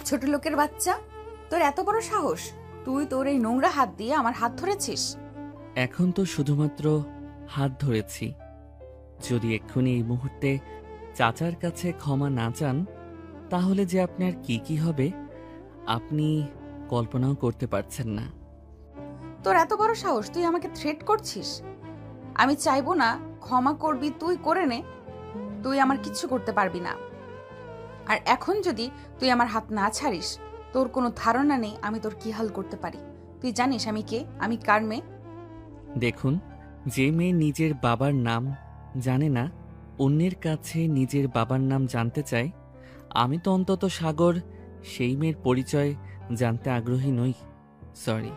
ছোট লোকের বাচ্চা, তোর এত বড় সাহস! তুই তোর এই নোংরা হাত দিয়ে আমার হাত ধরেছিস। এখন তো শুধুমাত্র হাত ধরেছি। যদি এক্ষুনি এই মুহূর্তে চাচার কাছে ক্ষমা না চান, তাহলে যে আপনার কি কি হবে আপনি কল্পনাও করতে পারছেন না। তোর এত বড় সাহস, তুই আমাকে থ্রেট করছিস? আমি চাইবো না ক্ষমা করবি, তুই করে নে। তুই আমার কিচ্ছু করতে পারবি না। আর এখন যদি তুই আমার হাত না ছাড়িস, তোর কোনো ধারণা নেই আমি তোর কি হাল করতে পারি। তুই জানিস আমি কে, আমি কার মেয়ে। দেখুন, যে মেয়ে নিজের বাবার নাম জানে না, অন্যের কাছে নিজের বাবার নাম জানতে চায়, আমি তো অন্তত সাগর সেই মেয়ের পরিচয় জানতে আগ্রহী নই। সরি।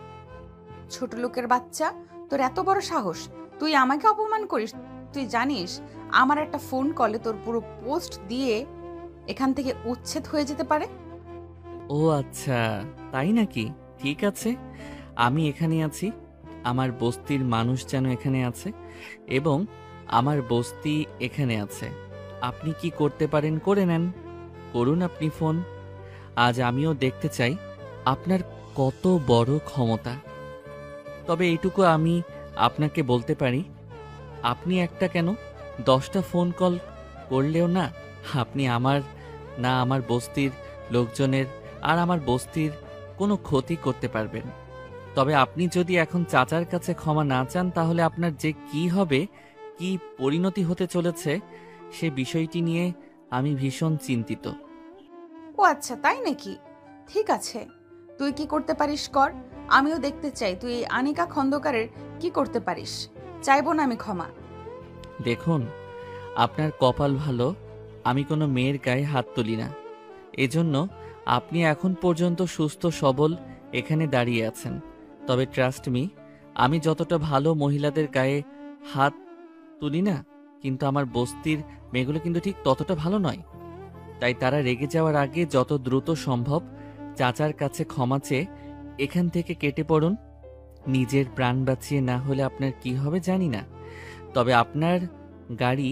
ছোট লোকের বাচ্চা, তোর এত বড় সাহস, তুই আমাকে অপমান করিস। তুই জানিস আমার একটা ফোন কলে তোর পুরো পোস্ট দিয়ে এখান থেকে উচ্ছেদ হয়ে যেতে পারে। ও আচ্ছা, তাই নাকি? ঠিক আছে, আমি এখানে আছি, আমার বস্তির মানুষ যেন এখানে আছে, এবং আমার বস্তি এখানে আছে। আপনি কি করতে পারেন করে নেন, করুন আপনি ফোন। আজ আমিও দেখতে চাই আপনার কত বড় ক্ষমতা। তবে এইটুকু আমি আপনাকে বলতে পারি, আপনি একটা কেন 10টা ফোন কল করলেও না, আপনি আমার না আমার বস্তির লোকজনের আর আমার বস্তির কোনো ক্ষতি করতে পারবেন। তবে আপনি যদি এখন চাচার কাছে ক্ষমা না চান, তাহলে আপনার যে কি হবে, কি পরিণতি হতে চলেছে, সে বিষয়টি নিয়ে আমি ভীষণ চিন্তিত। ও আচ্ছা, তাই নাকি? ঠিক আছে, তুই কি করতে পারিস কর। আমিও দেখতে চাই তুই এই আনিকা খন্দকারের কি করতে পারিস। চাইবো না আমি ক্ষমা। দেখুন, আপনার কপাল ভালো, আমি কোনো মেয়ের গায়ে হাত তুলি না। এজন্য আপনি এখন পর্যন্ত সুস্থ সবল এখানে দাঁড়িয়ে আছেন। তবে ট্রাস্ট মি, আমি যতটা ভালো মহিলাদের গায়ে হাত তুলি না, কিন্তু আমার বস্তির মেয়েগুলো কিন্তু ঠিক ততটা ভালো নয়। তাই তারা রেগে যাওয়ার আগে যত দ্রুত সম্ভব চাচার কাছে ক্ষমা চেয়ে এখান থেকে কেটে পড়ুন। নিজের প্রাণ বাঁচিয়ে না হলে আপনার কি হবে জানি না, তবে আপনার গাড়ি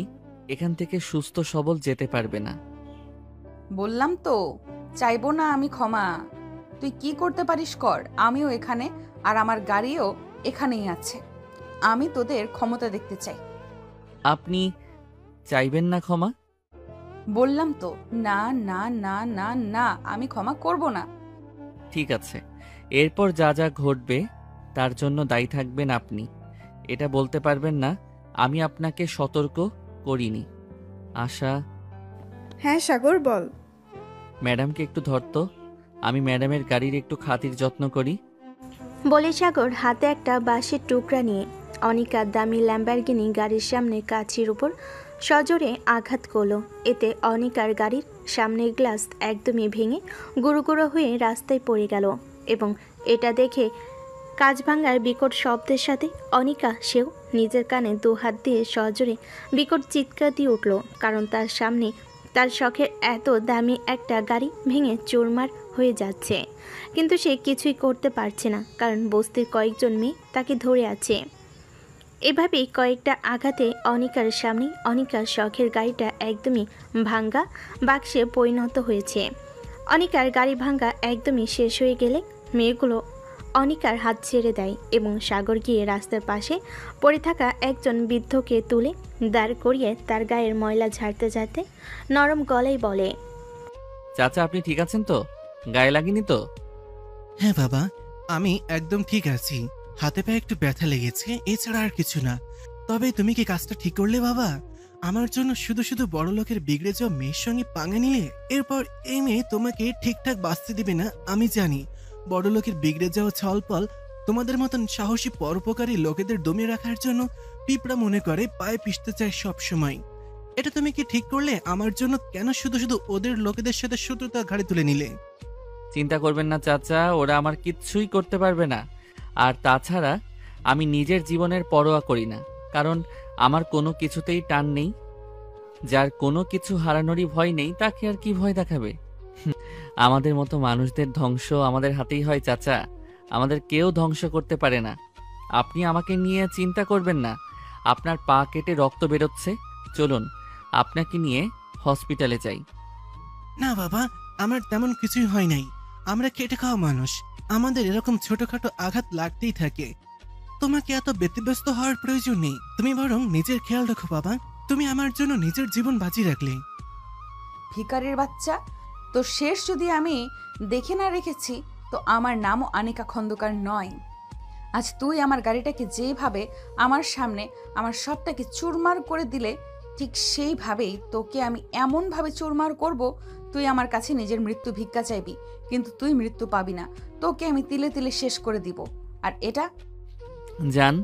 এখান থেকে সুস্থ সবল যেতে পারবে না। বললাম তো, চাইবো না আমি ক্ষমা। তুই কি করতে পারিস কর, আমিও এখানে, আর আমার গাড়িও এখানেই আছে। আমি তোদের ক্ষমতা দেখতে চাই। আপনি চাইবেন না ক্ষমা? বললাম তো, না না না না না, আমি ক্ষমা করব না। ঠিক আছে, এরপর যা যা ঘটবে তার জন্য দায়ী থাকবেন আপনি। এটা বলতে পারবেন না আমি আপনাকে সতর্ক করিনি। আশা। হ্যাঁ সাগর, বল। ম্যাডামকে একটু ধরতো, আমি ম্যাডামের গাড়ির একটু খাতির যত্ন করি। বলে সাগর হাতে একটা বাঁশের টুকরা নিয়ে অনিকার দামি ল্যাম্বরগিনি গাড়ির সামনে কাঁচির উপর সজোরে আঘাত করলো। এতে অনিকার গাড়ির সামনের গ্লাস একদমই ভেঙে গুঁড়ো গুঁড়ো হয়ে রাস্তায় পড়ে গেল, এবং এটা দেখে কাঁচ ভাঙার বিকট শব্দের সাথে অনিকা সেও নিজের কানে দু হাত দিয়ে সজোরে বিকট চিৎকার দিয়ে উঠল, কারণ তার সামনে তার শখের এত দামি একটা গাড়ি ভেঙে চুরমার হয়ে যাচ্ছে। কিন্তু সে কিছুই করতে পারছে না, কারণ বস্তির কয়েকজন মেয়ে তাকে ধরে আছে। এভাবেই কয়েকটা আঘাতে অনিকার সামনে অনিকার শখের গাড়িটা একদমই ভাঙ্গা বাক্সে পরিণত হয়েছে। অনিকার গাড়ি ভাঙ্গা একদমই শেষ হয়ে গেলে মেয়েগুলো অনিকার হাত ছেড়ে দেয় এবং সাগর গিয়ে রাস্তার পাশে পড়ে থাকা একজন বৃদ্ধকে তুলে দাঁড় করিয়ে তার গায়ের ময়লা ঝাড়তে ঝাড়তে নরম গলায় বলে, চাচা আপনি ঠিক আছেন তো? গায়ে লাগেনি তো? হ্যাঁ বাবা, আমি একদম ঠিক আছি। হাতে পায়ে একটু ব্যথা লেগেছে, এছাড়া আর কিছু না। তবে তুমি কি কাজটা ঠিক করলে বাবা? আমার জন্য শুধু শুধু বড় লোকের বিগড়ে যাওয়া মেয়ের সঙ্গে পাঙ্গা নিলে। এরপর এই মেয়ে তোমাকে ঠিকঠাক বাঁচতে দিবে না আমি জানি। বড় লোকের বিগড়ে যাওয়া ছলপল তোমাদের মতন সাহসী পরোপকারী লোকেদের দমিয়ে রাখার জন্য পিঁপড়া মনে করে পায়ে পিষতে চায় সব সময়। এটা তুমি কি ঠিক করলে? আমার জন্য কেন শুধু শুধু ওদের লোকেদের সাথে শত্রুতা ঘাড়ে তুলে নিলে? চিন্তা করবেন না চাচা, ওরা আমার কিচ্ছুই করতে পারবে না। আর তাছাড়া আমি নিজের জীবনের পরোয়া করি না, কারণ আমার কোনো কিছুতেই টান নেই। যার কোনো কিছু হারানোরই ভয় নেই তাকে আর কি ভয় দেখাবে? আমাদের মতো মানুষদের ধ্বংস আমাদের হাতেই হয় চাচা, আমাদের কেউ ধ্বংস করতে পারে না। আপনি আমাকে নিয়ে চিন্তা করবেন না। আপনার পা কেটে রক্ত বেরোচ্ছে, চলুন আপনাকে নিয়ে হসপিটালে যাই। না বাবা, আমার তেমন কিছুই হয় নাই। আমরা খেটে খাওয়া মানুষ, আমাদের এরকম ছোটখাটো আঘাত লাগতেই থাকে। তোমাকে এত ব্যতিব্যস্ত হওয়ার প্রয়োজন নেই। তুমি বরং নিজের খেয়াল রাখো বাবা। তুমি আমার জন্য নিজের জীবন বাজি রাখলে। ভিখারির বাচ্চা, তো শেষ যদি আমি দেখে না রেখেছি, তো আমার নামও আনিকা খন্দকার নয়। আজ তুই আমার গাড়িটাকে যেভাবে আমার সামনে আমার সবটাকে চুরমার করে দিলে, ঠিক সেইভাবেই তোকে আমি এমনভাবে চুরমার করব, তুই আমার কাছে নিজের মৃত্যু ভিক্ষা চাইবি, কিন্তু তুই মৃত্যু পাবি না। তোকে আমি তিলে তিলে শেষ করে দিব। আর এটা যান,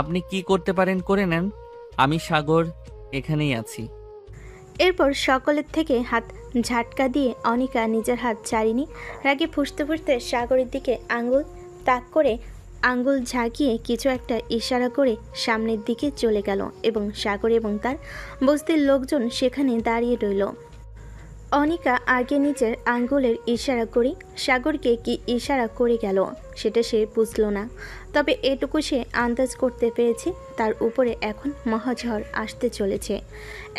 আপনি কি করতে পারেন করে নেন, আমি সাগর এখানেই আছি। এরপর সকলের থেকে হাত ঝাটকা দিয়ে অনিকা নিজের হাত ছাড়িনি রাগে ফুঁসতে ফুঁসতে সাগরের দিকে আঙ্গুল তাক করে আঙ্গুল ঝাঁকিয়ে কিছু একটা ইশারা করে সামনের দিকে চলে গেল এবং সাগর এবং তার বস্তির লোকজন সেখানে দাঁড়িয়ে রইল। অনিকা আগে নিজের আঙ্গুলের ইশারা করে সাগরকে কি ইশারা করে গেল সেটা সে বুঝল না, তবে এটুকু সে আন্দাজ করতে পেরেছে তার উপরে এখন মহাঝড় আসতে চলেছে।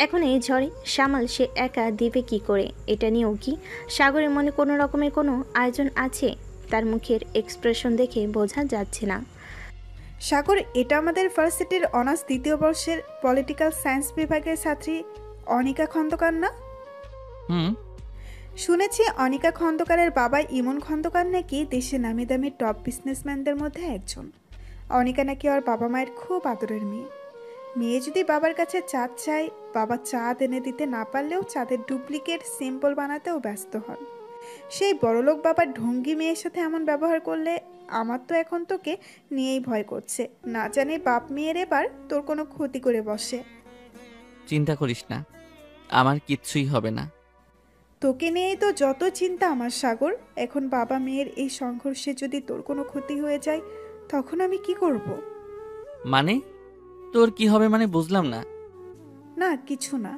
এখন এই ঝড়ে সামাল সে একা দিবে কি করে, এটা নিয়েও কি সাগরের মনে কোনো রকমের কোনো আয়োজন আছে? তার মুখের এক্সপ্রেশন দেখে বোঝা যাচ্ছে না। সাগর, এটা আমাদের ভার্সিটির অনার্স দ্বিতীয় বর্ষের পলিটিক্যাল সায়েন্স বিভাগের ছাত্রী অনিকা খন্দকার না? হুম। শুনেছি অনিকা খন্দকারের বাবা ইমন খন্দকার নাকি দেশে নামি দামি টপ বিজনেসম্যানদের মধ্যে একজন। অনিকা নাকি ওর বাবা মায়ের খুব আদরের মেয়ে। মেয়ে যদি বাবার কাছে চাঁদ চায়, বাবা চাঁদ এনে দিতে না পারলেও চাঁদের ডুপ্লিকেট সিম্বল বানাতেও ব্যস্ত হন। সেই বড়লোক বাবার ঢঙ্গি মেয়ের সাথে এমন ব্যবহার করলে আমার তো এখন তোকে নিয়েই ভয় করছে। না জানি বাপ মেয়ের এবার তোর কোনো ক্ষতি করে বসে। চিন্তা করিস না, আমার কিচ্ছুই হবে না। তোকে নিয়েই তো যত চিন্তা আমার সাগর। এখন বাবা মেয়ের এই সংঘর্ষে যদি তোর কোনো ক্ষতি হয়ে যায়, তখন আমি কি করব? মানে তোর কি হবে মানে বুঝলাম না। না, কিছু না।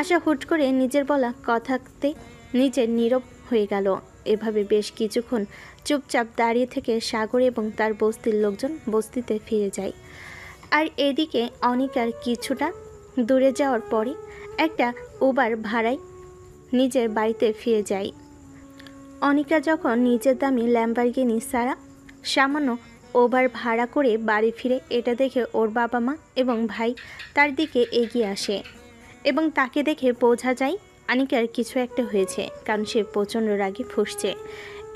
আশা হুট করে নিজের বলা কথাতে নিজের নীরব হয়ে গেল। এভাবে বেশ কিছুক্ষণ চুপচাপ দাঁড়িয়ে থেকে সাগর এবং তার বস্তির লোকজন বস্তিতে ফিরে যায়। আর এদিকে অনিকার কিছুটা দূরে যাওয়ার পরে একটা উবার ভাড়ায় নিজের বাড়িতে ফিরে যায়। অনিকা যখন নিজের দামি ল্যাম্বরগিনি ছাড়া সামান্য ওভার ভাড়া করে বাড়ি ফিরে, এটা দেখে ওর বাবা মা এবং ভাই তার দিকে এগিয়ে আসে এবং তাকে দেখে বোঝা যায় অনিকার কিছু একটা হয়েছে, কারণ সে প্রচণ্ড রাগে ফুঁসছে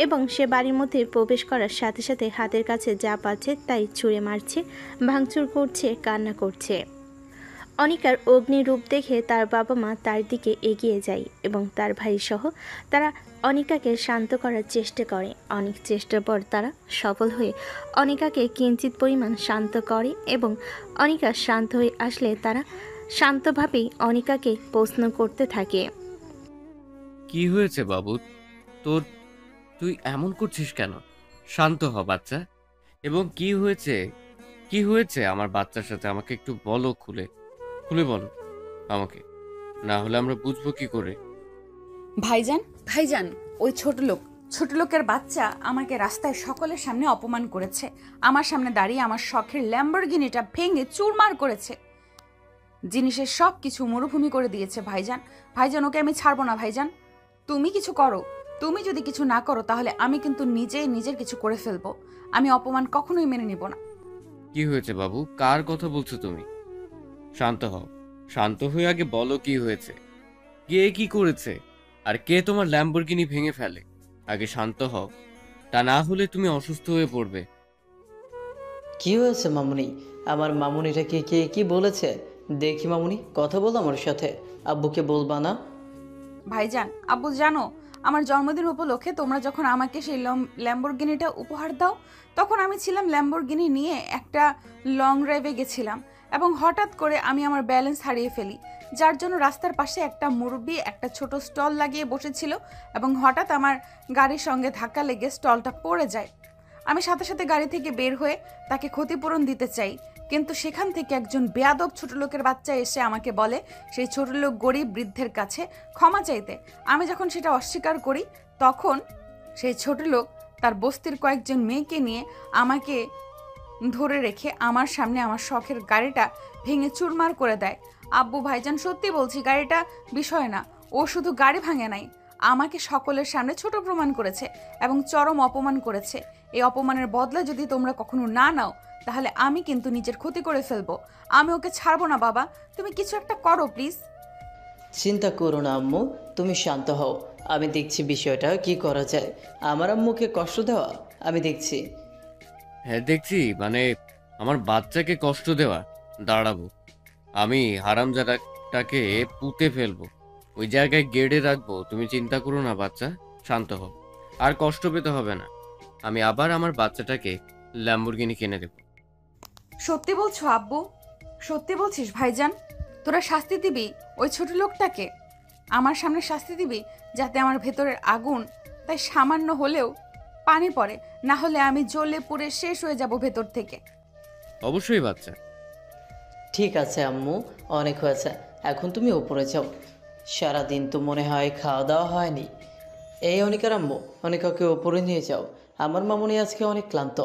এবং সে বাড়ির মধ্যে প্রবেশ করার সাথে সাথে হাতের কাছে যা পাচ্ছে তাই ছুঁড়ে মারছে, ভাঙচুর করছে, কান্না করছে। অনিকার অগ্নিরূপ দেখে তার বাবা মা তার দিকে এগিয়ে যায় এবং তার ভাই সহ তারা অনিকাকে শান্ত করার চেষ্টা করে। অনেক চেষ্টার পর তারা সফল হয়ে অনিকাকে কিঞ্চিত পরিমাণ শান্ত করে এবং অনিকা শান্ত হয়ে আসলে তারা শান্তভাবেই অনিকাকে প্রশ্ন করতে থাকে। কি হয়েছে বাবু তোর? তুই এমন করছিস কেন? শান্ত হ বাচ্চা। এবং কি হয়েছে, কি হয়েছে আমার বাচ্চার সাথে? আমাকে একটু বলো, খুলে খুলে বলো আমাকে, না হলে আমরা বুঝবো কি করে? ভাইজান, ভাইজান, ওই ছোট লোকের বাচ্চা আমাকে রাস্তায় সকলের সামনে অপমান করেছে। আমার সামনে দাঁড়িয়ে আমার শখের ল্যাম্বরগিনিটা ভেঙে চুরমার করেছে, জিনিসের সব কিছু মরুভূমি করে দিয়েছে। ভাইজান, ভাইজান, ওকে আমি ছাড়বো না। ভাইজান, তুমি কিছু করো। তুমি যদি কিছু না করো তাহলে আমি কিন্তু নিজের কিছু করে ফেলবো। আমি অপমান কখনোই মেনে নিব না। কি হয়েছে বাবু? কার কথা বলছো তুমি? শান্ত হও, শান্ত হয়ে আগে বলো কি হয়েছে, কে কি করেছে, আর কে তোমার ল্যাম্বরগিনি ভেঙে ফেলে। আগে শান্ত হও, তা না হলে তুমি অসুস্থ হয়ে পড়বে। কি হয়েছে মামুনি? আমার মামুনিটাকে কে কি বলেছে? দেখি মামুনি, কথা বল আমার সাথে। আব্বুকে বলবা না? ভাইজান, আব্বু জানো, আমার জন্মদিন উপলক্ষে তোমরা যখন আমাকে সেই ল্যাম্বরগিনিটা উপহার দাও, তখন আমি ছিলাম ল্যাম্বরগিনি নিয়ে একটা লং ড্রাইভে গেছিলাম এবং হঠাৎ করে আমি আমার ব্যালেন্স হারিয়ে ফেলি, যার জন্য রাস্তার পাশে একটা মুরব্বি একটা ছোট স্টল লাগিয়ে বসেছিল এবং হঠাৎ আমার গাড়ির সঙ্গে ধাক্কা লেগে স্টলটা পড়ে যায়। আমি সাথে সাথে গাড়ি থেকে বের হয়ে তাকে ক্ষতিপূরণ দিতে চাই, কিন্তু সেখান থেকে একজন বেয়াদব ছোট লোকের বাচ্চা এসে আমাকে বলে সেই ছোট লোক গরিব বৃদ্ধের কাছে ক্ষমা চাইতে। আমি যখন সেটা অস্বীকার করি, তখন সেই ছোট লোক তার বস্তির কয়েকজন মেয়েকে নিয়ে আমাকে ধরে রেখে আমার সামনে আমার শখের গাড়িটা ভেঙে চুরমার করে দেয়। আব্বু, ভাইজান, সত্যি বলছি, গাড়িটা বিষয় না, ও শুধু গাড়ি ভাঙে নাই, আমাকে সকলের সামনে ছোট প্রমাণ করেছে এবং চরম অপমান করেছে। এই অপমানের বদলা যদি তোমরা কখনো না নাও তাহলে আমি কিন্তু নিজের ক্ষতি করে ফেলবো। আমি ওকে ছাড়বো না বাবা, তুমি কিছু একটা করো প্লিজ। চিন্তা করো না আম্মু, তুমি শান্ত হও। আমি দেখছি বিষয়টা কি করা যায়। আমার আম্মুকে কষ্ট দেওয়া আমি দেখছি। হ্যাঁ দেখছি, মানে আমার বাচ্চাকে কষ্ট দেওয়া। দাঁড়াবো, আমি হারামজাদাটাকে পুঁতে ফেলবো, ওই জায়গায় গেড়ে রাখবো। তুমি চিন্তা করো না বাচ্চা, শান্ত হও, আর কষ্ট পেতে হবে না। আমি আবার আমার বাচ্চাটাকে ল্যাম্বরগিনি কিনে দেবো। সত্যি বলছো আব্বু? সত্যি বলছিস ভাইজান? তোরা শাস্তি দিবি ওই ছোট লোকটাকে? আমার সামনে শাস্তি দিবি যাতে আমার ভেতরের আগুন তাই সামান্য হলেও পানি পড়ে, না হলে আমি জ্বলে পুড়ে শেষ হয়ে যাব ভেতর থেকে। অবশ্যই বাচ্চা। ঠিক আছে আম্মু, অনেক হয়েছে, এখন তুমি উপরে যাও। সারাদিন তো মনে হয় খাওয়া দাওয়া হয়নি। এই অনিকার আম্মু, অনিকাকে উপরে নিয়ে যাও, আমার মামুনি আজকে অনেক ক্লান্ত।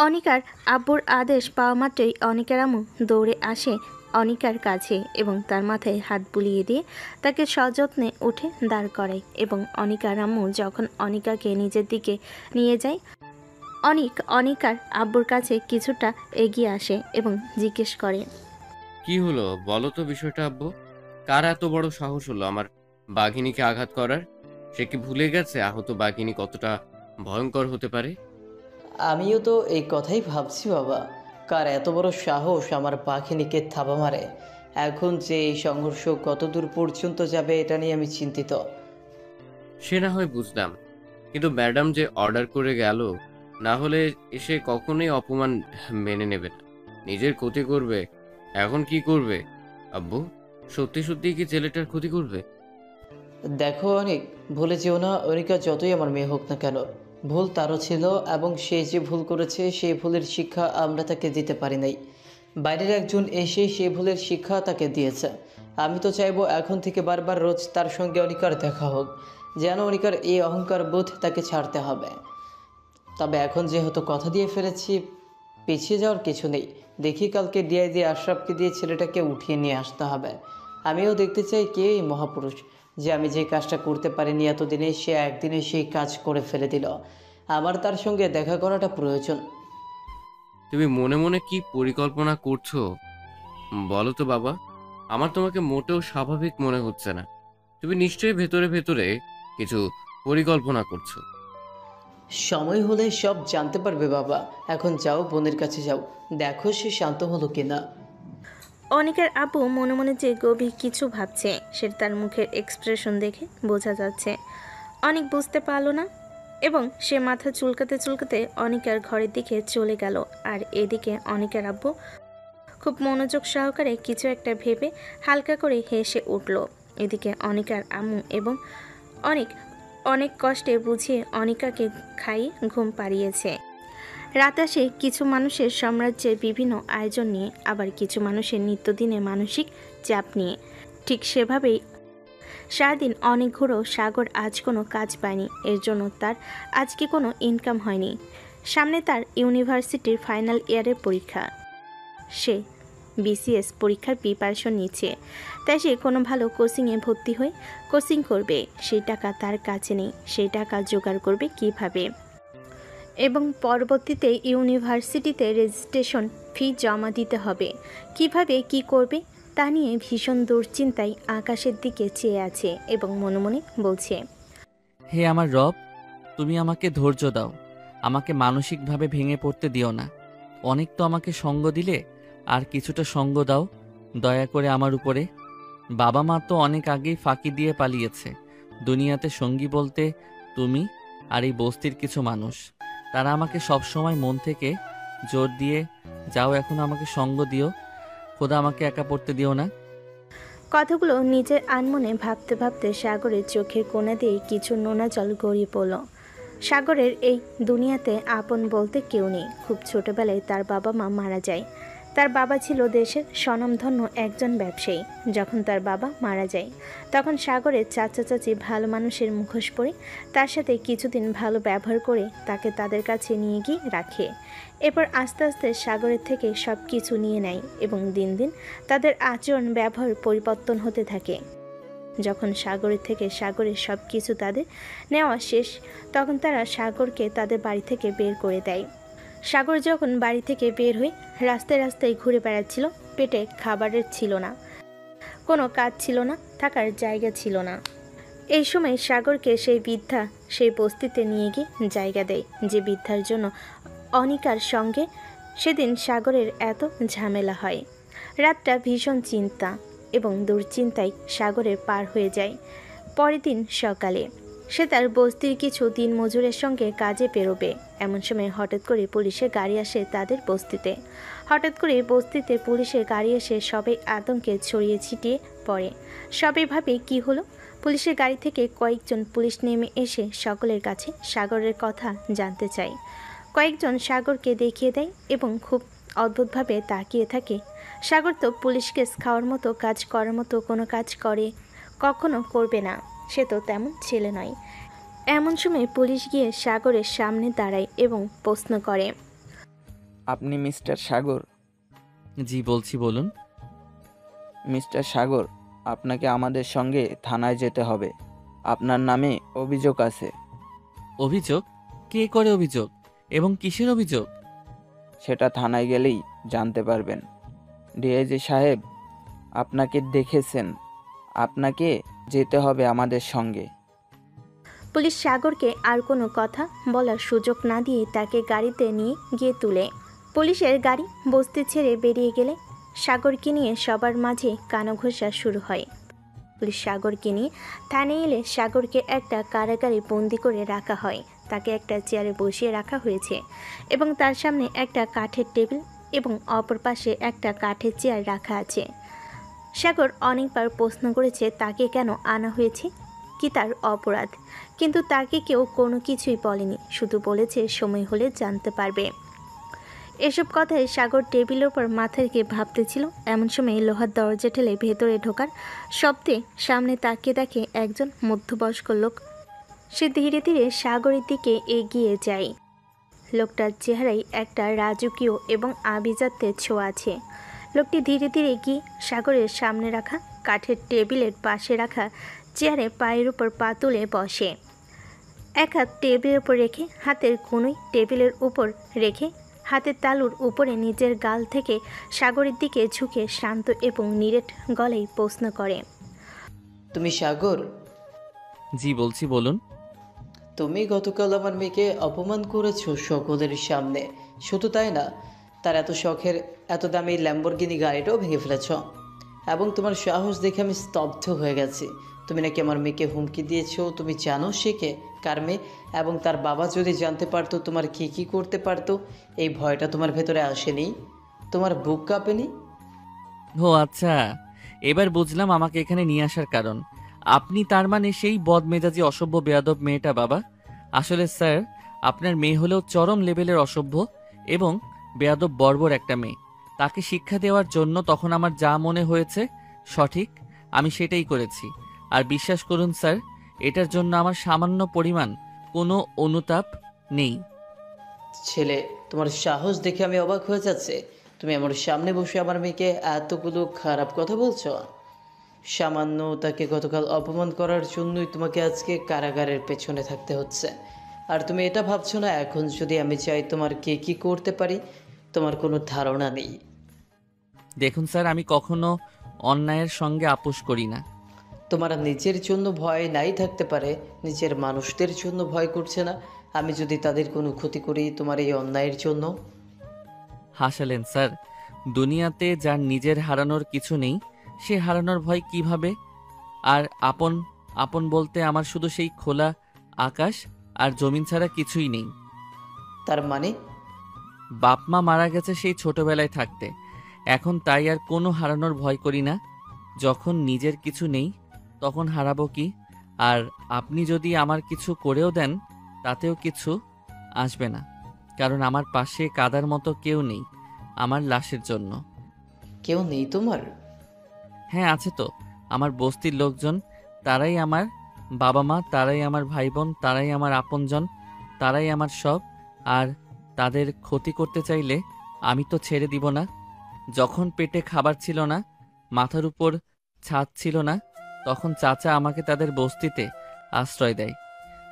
অনিকার আব্বুর আদেশ পাওয়া মাত্রই অনিকার আম্মু দৌড়ে আসে অনিকার কাছে এবং তার মাথায় হাত বুলিয়ে দিয়ে তাকে সযত্নে উঠে দাঁড় করায়। এবং অনিকার আম্মু যখন অনিকাকে নিজের দিকে নিয়ে যায়, অনিকার আব্বুর কাছে কিছুটা এগিয়ে আসে এবং জিজ্ঞেস করে, কি হলো বলো তো বিষয়টা আব্বু? কার এত বড় সাহস হলো আমার বাঘিনীকে আঘাত করার? সে কি ভুলে গেছে আহত বাঘিনী কতটা ভয়ঙ্কর হতে পারে? আমিও তো এই কথাই ভাবছি বাবা, কার এত বড় সাহস আমার পাখিনিকে থাবা মারে। এখন যে এই সংঘর্ষ কত দূর পর্যন্ত যাবে এটা নিয়ে আমি চিন্তিত। সে না হয় বুঝলাম, কিন্তু ম্যাডাম যে অর্ডার করে গেল, না হলে এসে কখনোই অপমান মেনে নেবে না, নিজের ক্ষতি করবে। এখন কি করবে আব্বু? সত্যি সত্যি কি ছেলেটার ক্ষতি করবে? দেখো অনেক, ভুলে যেও না, অনিকা যতই আমার মেয়ে হোক না কেন, ভুল তারও ছিল এবং সে যে ভুল করেছে সেই ভুলের শিক্ষা আমরা তাকে দিতে পারি নাই। বাইরের একজন এসে সেই ভুলের শিক্ষা তাকে দিয়েছে। আমি তো চাইবো এখন থেকে বারবার রোজ তার সঙ্গে অনিকার দেখা হোক, যেন অনিকার এই অহংকার বোধ তাকে ছাড়তে হবে। তবে এখন যেহেতু কথা দিয়ে ফেলেছি, পিছিয়ে যাওয়ার কিছু নেই। দেখি কালকে ডিআই দিয়ে আশরাফকে দিয়ে ছেলেটাকে উঠিয়ে নিয়ে আসতে হবে। আমিও দেখতে চাই কে এই মহাপুরুষ, যে আমি যে কাজটা করতে পারিনি এতদিনে সে একদিনে সেই কাজ করে ফেলে দিল। আমার তার সঙ্গে দেখা করাটা প্রয়োজন। তুমি মনে মনে কি পরিকল্পনা করছো বলো তো বাবা? আমার তোমাকে মোটেও স্বাভাবিক মনে হচ্ছে না। তুমি নিশ্চয়ই ভেতরে ভেতরে কিছু পরিকল্পনা করছো। সময় হলে সব জানতে পারবে বাবা। এখন যাও, বোনের কাছে যাও, দেখো সে শান্ত হলো কিনা। অনিকার আব্বু মনে মনে যে গভীর কিছু ভাবছে সেটা তার মুখের এক্সপ্রেশন দেখে বোঝা যাচ্ছে। অনেক বুঝতে পারলো না এবং সে মাথা চুলকাতে চুলকাতে অনিকার ঘরের দিকে চলে গেল। আর এদিকে অনিকার আব্বু খুব মনোযোগ সহকারে কিছু একটা ভেবে হালকা করে হেসে উঠল। এদিকে অনিকার আম্মু এবং অনেক কষ্টে বুঝিয়ে অনিকাকে খাইয়ে ঘুম পাড়িয়েছে। রাত আসে কিছু মানুষের সাম্রাজ্যের বিভিন্ন আয়োজন নিয়ে, আবার কিছু মানুষের নিত্যদিনের মানসিক চাপ নিয়ে। ঠিক সেভাবেই সারাদিন অনেক ঘুরেও সাগর আজ কোনো কাজ পায়নি। এর জন্য তার আজকে কোনো ইনকাম হয়নি। সামনে তার ইউনিভার্সিটির ফাইনাল ইয়ারের পরীক্ষা। সে বিসিএস পরীক্ষার প্রিপারেশন নিচ্ছে, তাই সে কোনো ভালো কোচিংয়ে ভর্তি হয়ে কোচিং করবে। সেই টাকা তার কাছে নেই, সেই টাকা জোগাড় করবে কিভাবে? এবং পরবর্তীতে ইউনিভার্সিটিতে রেজিস্ট্রেশন ফি জমা দিতে হবে। কিভাবে কি করবে তা নিয়ে ভীষণ দুশ্চিন্তায় আকাশের দিকে চেয়ে আছে এবং মনে মনে বলছে, হে আমার রব, তুমি আমাকে ধৈর্য দাও, আমাকে মানসিকভাবে ভেঙে পড়তে দিও না। অনেক তো আমাকে সঙ্গ দিলে, আর কিছুটা সঙ্গ দাও দয়া করে আমার উপরে। বাবা মা তো অনেক আগেই ফাঁকি দিয়ে পালিয়েছে। দুনিয়াতে সঙ্গী বলতে তুমি আর এই বস্তির কিছু মানুষ, তারা আমাকে সব সময় মন থেকে জোর দিয়ে যাও, এখন আমাকে সঙ্গ দিও, খোদা আমাকে একা পড়তে দিও না। কথাগুলো নিজের আনমনে ভাবতে ভাবতে সাগরের চোখের কোণা দিয়ে কিছু নোনা জল গড়িয়ে পড়ল। সাগরের এই দুনিয়াতে আপন বলতে কেউ নেই। খুব ছোটবেলায় তার বাবা মা মারা যায়। তার বাবা ছিল দেশের স্বনামধন্য একজন ব্যবসায়ী। যখন তার বাবা মারা যায় তখন সাগরের চাচা চাচি ভালো মানুষের মুখোশ পরে তার সাথে কিছুদিন ভালো ব্যবহার করে তাকে তাদের কাছে নিয়ে গিয়ে রাখে। এরপর আস্তে আস্তে সাগরের থেকে সব কিছু নিয়ে নেয় এবং দিন দিন তাদের আচরণ ব্যবহার পরিবর্তন হতে থাকে। যখন সাগরের থেকে সাগরের সব কিছু তাদের নেওয়া শেষ, তখন তারা সাগরকে তাদের বাড়ি থেকে বের করে দেয়। সাগর যখন বাড়ি থেকে বের হয়ে রাস্তায় রাস্তায় ঘুরে বেড়াচ্ছিল, পেটে খাবারের ছিল না, কোনো কাজ ছিল না, থাকার জায়গা ছিল না। এই সময় সাগরকে সেই বৃদ্ধা সেই বস্তিতে নিয়ে গিয়ে জায়গা দেয়, যে বৃদ্ধার জন্য অনিকার সঙ্গে সেদিন সাগরের এত ঝামেলা হয়। রাতটা ভীষণ চিন্তা এবং দুশ্চিন্তায় সাগরের পার হয়ে যায়। পরের দিন সকালে সে তার বস্তির কিছু দিন মজুরের সঙ্গে কাজে বেরোবে। এমন সময় হঠাৎ করে পুলিশের গাড়ি আসে তাদের বস্তিতে। হঠাৎ করে বস্তিতে পুলিশের গাড়ি এসে সবাই আতঙ্কে ছড়িয়ে ছিটিয়ে পড়ে। সবাই ভাবে কি হলো। পুলিশের গাড়ি থেকে কয়েকজন পুলিশ নেমে এসে সকলের কাছে সাগরের কথা জানতে চায়। কয়েকজন সাগরকে দেখিয়ে দেয় এবং খুব অদ্ভুতভাবে তাকিয়ে থাকে। সাগর তো পুলিশ কেস খাওয়ার মতো কাজ করার মতো কোনো কাজ কখনো করবে না, সে তো তেমন ছেলে নয়। এমন সময় পুলিশ গিয়ে সাগরের সামনে দাঁড়ায় এবং প্রশ্ন করে, আপনি মিস্টার সাগর? জি বলছি, বলুন। মিস্টার সাগর, আপনাকে আমাদের সঙ্গে থানায় যেতে হবে। আপনার নামে অভিযোগ আছে। অভিযোগ? কে করে অভিযোগ এবং কিসের অভিযোগ? সেটা থানায় গেলেই জানতে পারবেন। ডিআইজি সাহেব আপনাকে দেখেছেন, আপনাকে যেতে হবে আমাদের সঙ্গে। পুলিশ সাগরকে আর কোনো কথা বলার সুযোগ না দিয়ে তাকে গাড়িতে নিয়ে গিয়ে তুলে। পুলিশের গাড়ি বস্তি ছেড়ে বেরিয়ে গেলে সাগরকে নিয়ে সবার মাঝে কানাঘোষা শুরু হয়। পুলিশ সাগরকে নিয়ে থানায় এলে সাগরকে একটা কারাগারে বন্দি করে রাখা হয়। তাকে একটা চেয়ারে বসিয়ে রাখা হয়েছে এবং তার সামনে একটা কাঠের টেবিল এবং অপর পাশে একটা কাঠের চেয়ার রাখা আছে। সাগর অনেকবার প্রশ্ন করেছে তাকে কেন আনা হয়েছে, কি তার অপরাধ, কিন্তু তাকে কেউ কোনো কিছুই বলেনি, শুধু বলেছে সময় হলে জানতে পারবে। এসব কথায় সাগর টেবিলের উপর মাথা রেখে ভাবতেছিল। এমন সময় লোহার দরজা ঠেলে ভেতরে ঢোকার শব্দে সামনে তাকিয়ে দেখে একজন মধ্যবয়স্ক লোক। সে ধীরে ধীরে সাগরের দিকে এগিয়ে যায়। লোকটার চেহারায় একটা রাজকীয় এবং আভিজাত্যের ছোঁয়া আছে। লোকটি ধীরে ধীরে গিয়ে সাগরের সামনে রাখা কাঠের টেবিলের পাশে রাখা চেয়ারে পায়ের উপর পা তুলে বসে। এক হাত টেবিলের উপর রেখে হাতের কনুই টেবিলের উপর রেখে হাতের তালুর উপরে নিজের গাল থেকে সাগরের দিকে ঝুঁকে শান্ত এবং নিরেট গলায় প্রশ্ন করে, তুমি সাগর? জি বলছি, বলুন। তুমি গতকাল আমার মেয়েকে অপমান করেছো সকলের সামনে। শুধু তাই না, তার এত শখের এত দামি ল্যাম্বরগিনি গাড়িটাও ভেঙে ফেলেছ। এবং তোমার সাহস দেখে আমি স্তব্ধ হয়ে গেছি। তুমি নাকি আমার মেয়েকে হুমকি দিয়েছো। তুমি জানো সে কে, কার মেয়ে, এবং তার বাবা যদি জানতে পারতো তোমার কী কী করতে পারতো। এই ভয়টা তোমার ভেতরে আসেনি? তোমার বুক কাঁপেনি? ও আচ্ছা, এবার বুঝলাম আমাকে এখানে নিয়ে আসার কারণ। আপনি তার মানে সেই বদমেজাজি অসভ্য বেয়াদব মেয়েটা? বাবা, আসলে স্যার, আপনার মেয়ে হলেও চরম লেভেলের অসভ্য এবং বেয়াদব বর্বর একটা মেয়ে। তাকে শিক্ষা দেওয়ার জন্য তখন আমার যা মনে হয়েছে সঠিক, আমি সেটাই করেছি। আর বিশ্বাস করুন স্যার, এটার জন্য আমার সামান্য পরিমাণ কোনো অনুতাপ নেই। ছেলে, তোমার সাহস দেখে আমি অবাক হয়ে যাচ্ছে। তুমি আমার সামনে বসে আমার মেয়েকে এতগুলো খারাপ কথা বলছো। সামান্য তাকে গতকাল অপমান করার জন্যই তোমাকে আজকে কারাগারের পেছনে থাকতে হচ্ছে। আর তুমি এটা ভাবছো না এখন যদি আমি চাই তোমার কে কী করতে পারি? তোমার কোনো ধারণা নেই। দেখুন স্যার, আমি কখনো অন্যায়ের সঙ্গে আপোষ করি না। তোমার নিজের জন্য ভয় নাই থাকতে পারে, নিজের মানুষদের জন্য ভয় করছে না? আমি যদি তাদের কোনো ক্ষতি করি তোমার এই অন্যায়ের জন্য? হাসালেন স্যার। দুনিয়াতে যার নিজের হারানোর কিছু নেই, সে হারানোর ভয় কিভাবে? আর আপন আপন বলতে আমার শুধু সেই খোলা আকাশ আর জমিন ছাড়া কিছুই নেই। তার মানে? বাপ মা মারা গেছে সেই ছোটবেলায় থাকতে, এখন তাই আর কোনো হারানোর ভয় করি না। যখন নিজের কিছু নেই তখন হারাবো কি? আর আপনি যদি আমার কিছু করেও দেন তাতেও কিছু আসবে না, কারণ আমার পাশে কাদার মতো কেউ নেই আমার লাশের জন্য। কেউ নেই তোমার? হ্যাঁ আছে তো, আমার বস্তির লোকজন, তারাই আমার বাবা মা, তারাই আমার ভাই বোন, তারাই আমার আপনজন, তারাই আমার সব। আর তাদের ক্ষতি করতে চাইলে আমি তো ছেড়ে দিব না। যখন পেটে খাবার ছিল না, মাথার উপর ছাদ ছিল না, তখন চাচা আমাকে তাদের বস্তিতে আশ্রয় দেয়।